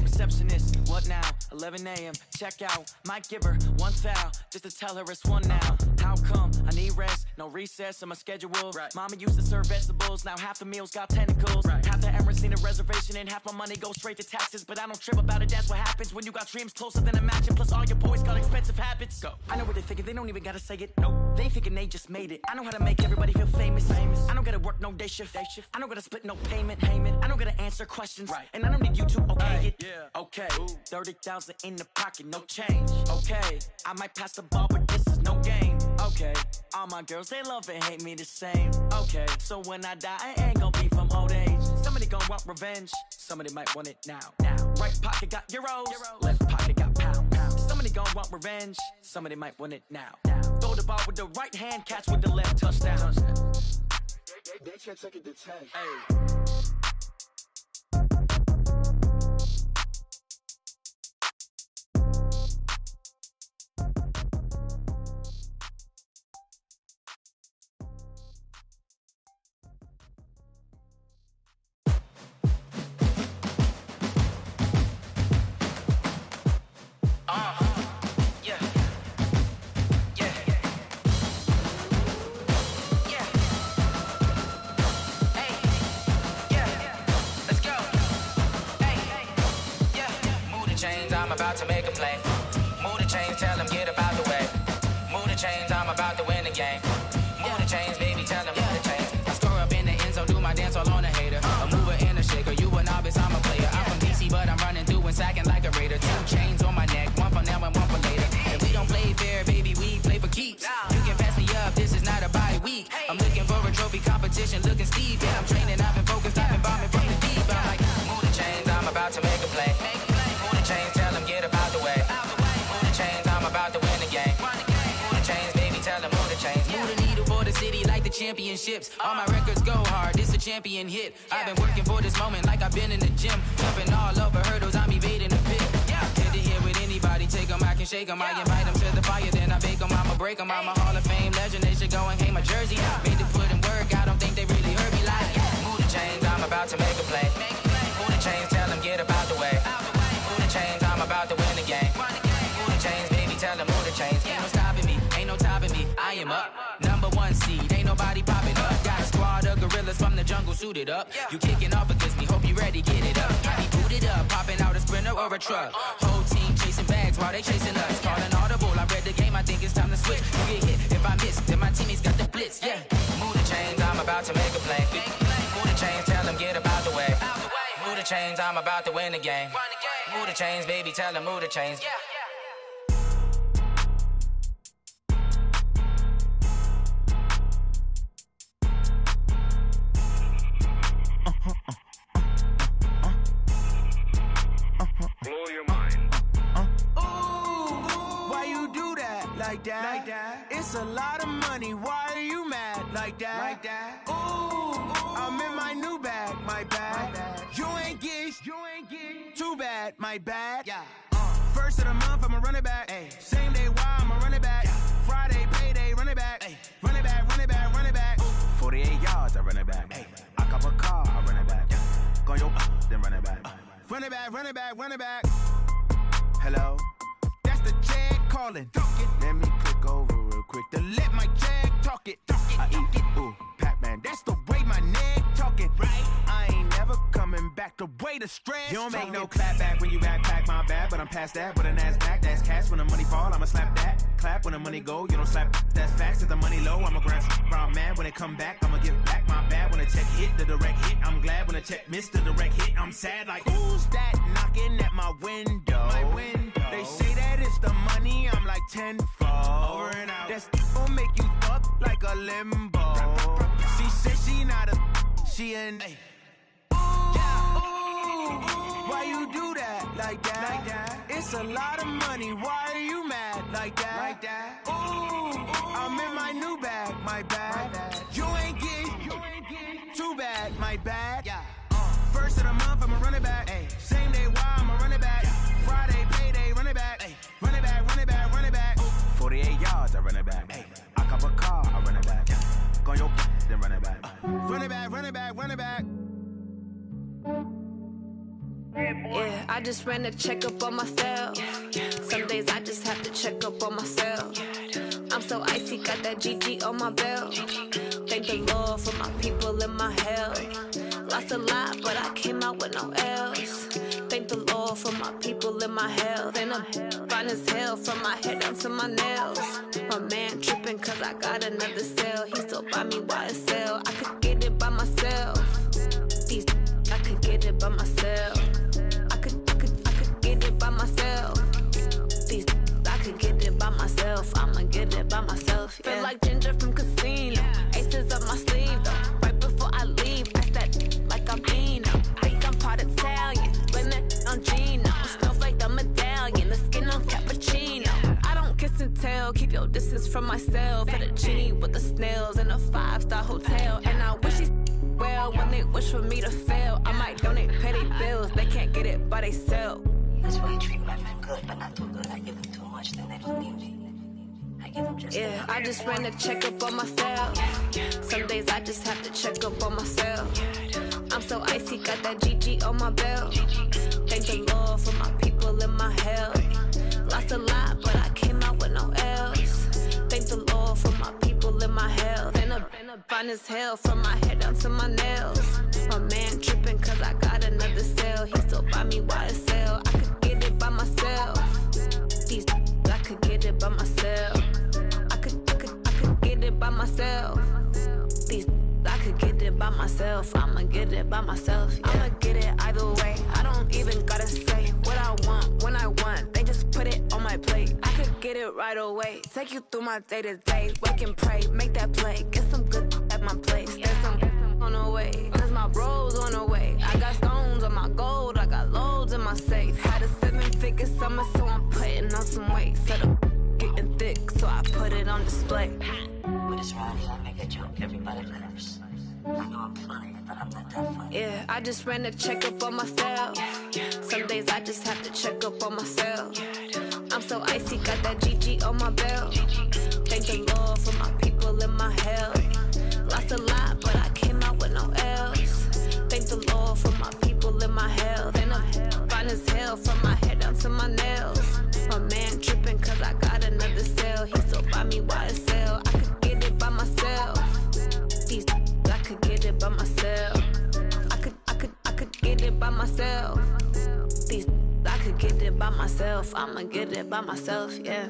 Receptionist, what now? 11 a.m. Check out. Might give her one foul just to tell her it's one now. How come? I need rest, no recess in my schedule. Mama used to serve vegetables, now half the meals got tentacles. Half the errands need a reservation and half my money goes straight to taxes. But I don't trip about it, that's what happens when you got dreams closer than a match. And plus all your boys got expensive habits. Go. I know what they're thinking, they don't even gotta say it. Nope. They thinking they just made it. I know how to make everybody feel famous. I don't gotta work no day shift. I don't gotta split no payment. I don't gotta answer questions. And I don't need you to okay it. Okay, 30,000 in the pocket, no change. Okay, I might pass the ball, but this is no game. Okay, all my girls, they love and hate me the same. Okay, so when I die, I ain't gon' be from old age. Somebody gon' want revenge, somebody might want it now. Right pocket got euros, left pocket got pound. Somebody gon' want revenge, somebody might want it now. Throw the ball with the right hand, catch with the left, touchdown. They can't take it to 10. I'm about to make a play. Move the chains, tell them get up out the way. Move the chains, I'm about to win the game. Move the chains, baby, tell them move the chains. I score up in the end zone, do my dance all on a hater. A mover and a shaker, you a novice, I'm a player. I'm from DC, but I'm running through and sacking like a raider. 2 chains on my neck, one for now and one for later. And we don't play fair, baby, we play for keeps. You can pass me up, this is not a bye week. I'm looking for a trophy competition, looking steep. And I'm training, I've been focused, I've been bombing from the deep. I'm like, move the chains, I'm about to make a play. Move the chains, tell them get up out the way. Move the chains, I'm about to win the game. Move the chains, baby, tell them move the chains. Move the needle for the city like the championships. All my records go hard, this a champion hit. I've been working for this moment like I've been in the gym. Jumping all over hurdles, I'm evading the pit. Good to hear with anybody, take them, I can shake them. I invite them to the fire, then I bake them, I'ma break them. I'm a Hall of Fame legend, they should go and hang my jersey. Made to put in work, I don't think they really heard me like. Move the chains, I'm about to make a play. Move the chains, tell them get up out the way. Move the chains, I'm about to win the game. Move the chains, baby, tell them move the chains. Ain't no stopping me, ain't no topping me. I am up, #1 seed, ain't nobody popping up. Got a squad of gorillas from the jungle suited up. You kicking off against me, hope you ready, get it up. I be booted up, popping out a Sprinter or a truck. Whole team chasing bags while they chasing us. Calling audible, I read the game, I think it's time to switch. You get hit, if I miss, then my teammates got the blitz, yeah. Move the chains, I'm about to make a play. Move the chains, tell them get up out the way. Move the chains, I'm about to win the game. Move the chains, baby, tell them move the chains. Blow your mind. Why you do that like that? It's a lot of money. Why are you mad like that? I'm in my new bag, my bag. You ain't get too bad, my bad. First of the month, I'ma run it back. Same day, why I'ma run it back. Friday, payday, run it back. Run it back, run it back, run it back. 48 yards, I run it back. I cop a car, I run it back. Go yo, then run it back. Run it back, run it back, run it back. Hello? That's the jag calling. Let me click over real quick to let my jag talk it. I eat it, ooh, Pac-Man. That's the way my neck talking. Right? I ain't never coming back the way the stress. You don't make no clap back when you backpack, my bad. But I'm past that with a NASDAQ. That's cash when the money fall, I'ma slap that. Clap when the money go, you don't slap. That's facts. If the money low, I'ma grab brown man. When it come back, I'ma give back my bad. When the check hit, the direct hit. I'm glad when the check missed the direct hit. I'm sad like, who's that knocking at my window? My window. They say that it's the money, I'm like tenfold. Over and out. That's gon' make you fuck like a limbo. She said she not a, she an. Why you do that like that? It's a lot of money. Why are you mad like that? I'm in my new bag, my bag. You ain't get too bad, my bad. First of the month, I'ma run it back. Same day, why I'ma run it back. Friday, payday, run it back. Run it back, run it back, run it back. 48 yards, I run it back. I cop a car, I run it back. Go yo, then run it back. Run it back, run it back, run it back. Yeah, I just ran a checkup on myself. Some days I just have to check up on myself. I'm so icy, got that GG on my belt. Thank the Lord for my people and my health. Lost a lot, but I came out with no L's. Thank the Lord for my people and my health. And I'm fine as hell from my head down to my nails. My man tripping cause I got another cell. He still buy me YSL. I could get it by myself. These I could get it by myself. I could get it by myself. These I could get it by myself. I'ma get it by myself. Yeah. Feel like Ginger from Casino. Aces up my sleeve though. Right before I leave, that's that like I'm Dino. Think I'm part Italian, blame that on Gino. Smells like the medallion, the skin on cappuccino. I don't kiss and tell, keep your distance from myself. At a genie with the snails in a 5-star hotel. And I wish these well when they wish for me to fail. I might donate petty bills, they can't get it by themselves. That's why you treat my men good, but not too good. I give them too much, then they don't need me. I give them just yeah, I just ran a checkup on myself. Some days I just have to check up on myself. I'm so icy, got that GG on my belt. Thank the Lord for my people in my health. Lost a lot, but I came out with no else. Thank the Lord for my people in my health. And a fine as hell from my head down to my nails. My man tripping cause I got another cell. He still buy me YSL. I could get it by myself. These I could get it by myself. I could get it by myself. These I could get it by myself. I'ma get it by myself. Yeah. I'ma get it either way. I don't even gotta say what I want when I want. They just put it on my plate. I could get it right away. Take you through my day to day. Wake and pray, make that play. Get some good at my place. There's some on the way. Cause my bro's on the way. I got stones on my gold. I got loads in my safe. Had a 7-figure summer, so I'm putting on some weight. Set up getting thick, so I put it on display. With this rowdy, I make a joke, everybody laughs. I know I'm funny, but I'm not that funny. Yeah, I just ran a checkup on myself. Some days I just have to check up on myself. I'm so icy, got that GG on my belt. Thank the Lord for my people in my health. Lost a lot, but I came out with no else. Thank the Lord for my people in my health. And I'm fine as hell from my head down to my nails. My man tripping cause I got another cell. He still buy me YSL. I could get it by myself. These I could get it by myself. I could get it by myself. These I could get it by myself. I'ma get it by myself, yeah.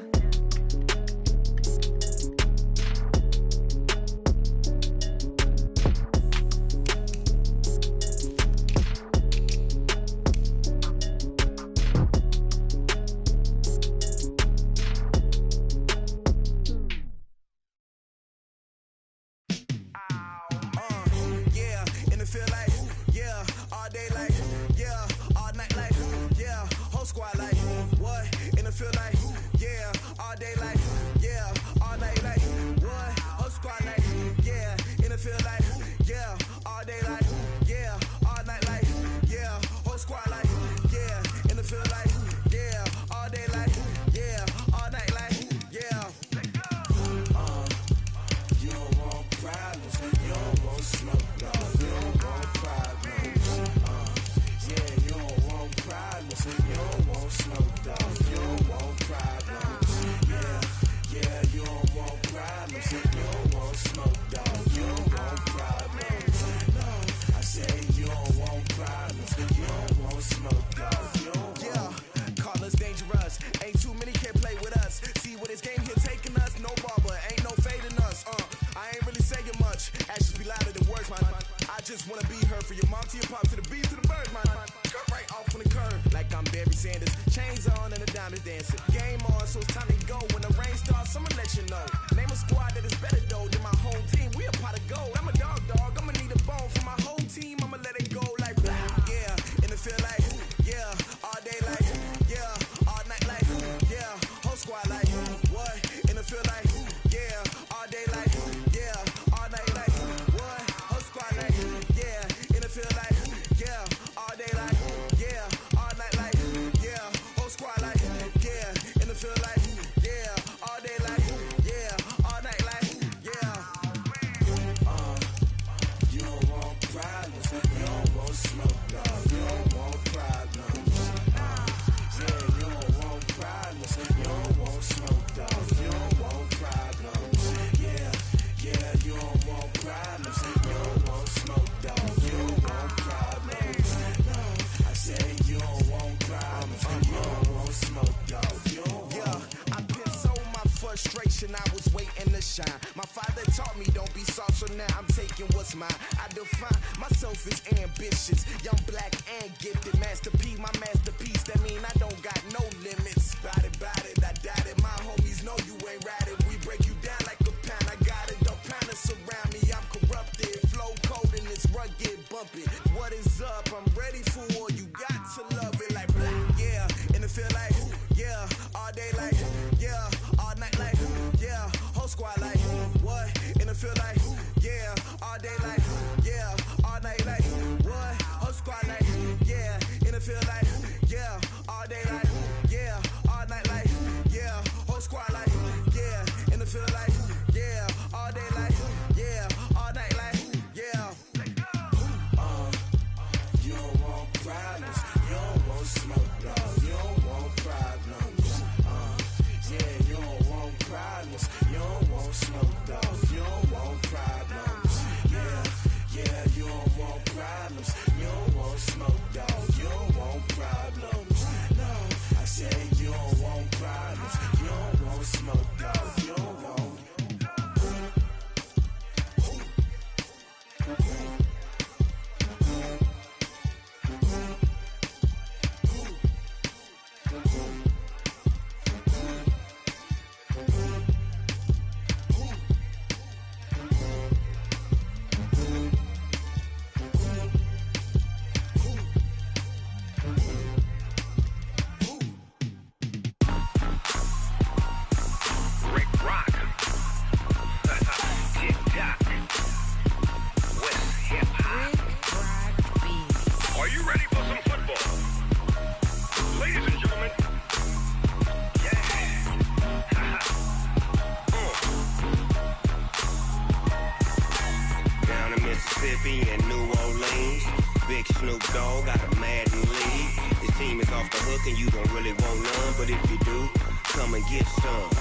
got a Madden league. This team is off the hook and you don't really want none, but if you do, come and get some.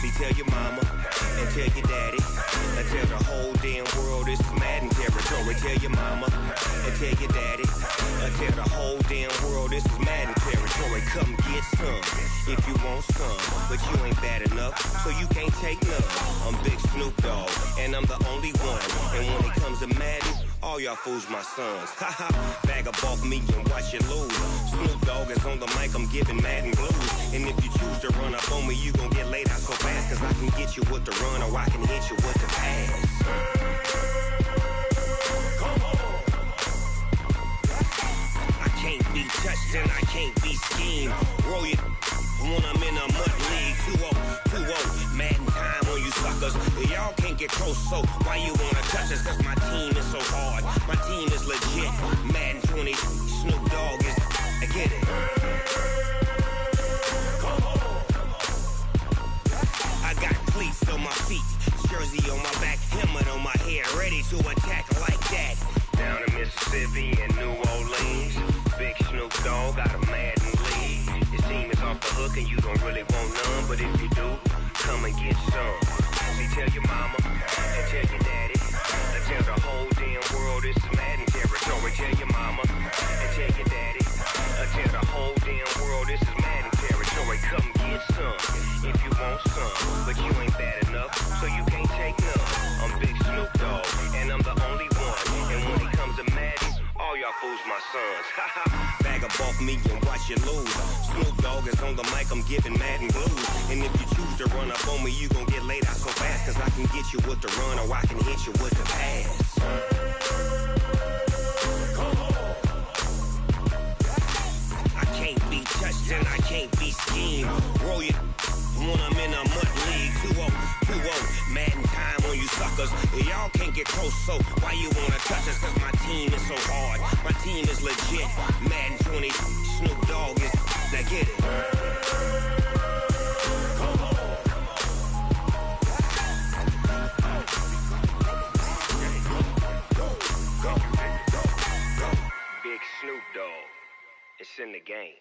See, tell your mama and tell your daddy and tell the whole damn world this is Madden territory. Tell your mama and tell your daddy and tell the whole damn world this is Madden territory. Come get some if you want some, but you ain't bad enough, so you can't take none. I'm Big Snoop Dogg, and I'm the only one. And when it comes to Madden, all y'all fools my sons. Haha, bag up off me and watch you lose. Snoop Dogg is on the mic, I'm giving Madden blues. And if you choose to run up on me, you gon' get laid out so fast, cause I can get you with the run or I can hit you with the pass. I can't be touched and I can't be schemed. Roll you when I'm in a mud league. 2-0, 2-0, Madden time on you suckers. Y'all can't get close, so why you wanna touch us? Cause my team is so hard, my team is legit. Madden 20, Snoop Dogg is, I get it. I got cleats on my feet, jersey on my back, helmet on my head, ready to attack like that. Down in Mississippi and New Orleans, Big Snoop Dogg got a Madden league. Your team is off the hook and you don't really want none, but if you do, come and get some. See, tell your mama and tell your daddy and tell the whole damn world this is Madden territory. Tell your mama and tell your daddy and tell the whole damn world this is Madden territory. Come get some if you want some, but you ain't bad enough, so you can't take none. I'm Big Snoop Dogg, and I'm the only one. And when it comes to Madden, all y'all fools my sons. Bag up off me and watch you lose. Snoop Dogg is on the mic, I'm giving Madden blues. And if you choose to run up on me, you gon' get laid out so fast, cause I can get you with the run or I can hit you with the pass. I can't be touched and I can't be schemed. Roll you when I'm in a mud league. 2-0, 2-0, Madden time on you suckers. Y'all can't get close, so why you wanna touch us? Cause my team is so hard, my team is legit. Madden 20, Snoop Dogg is, now get it. Big Snoop Dogg, it's in the game.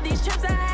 These trips I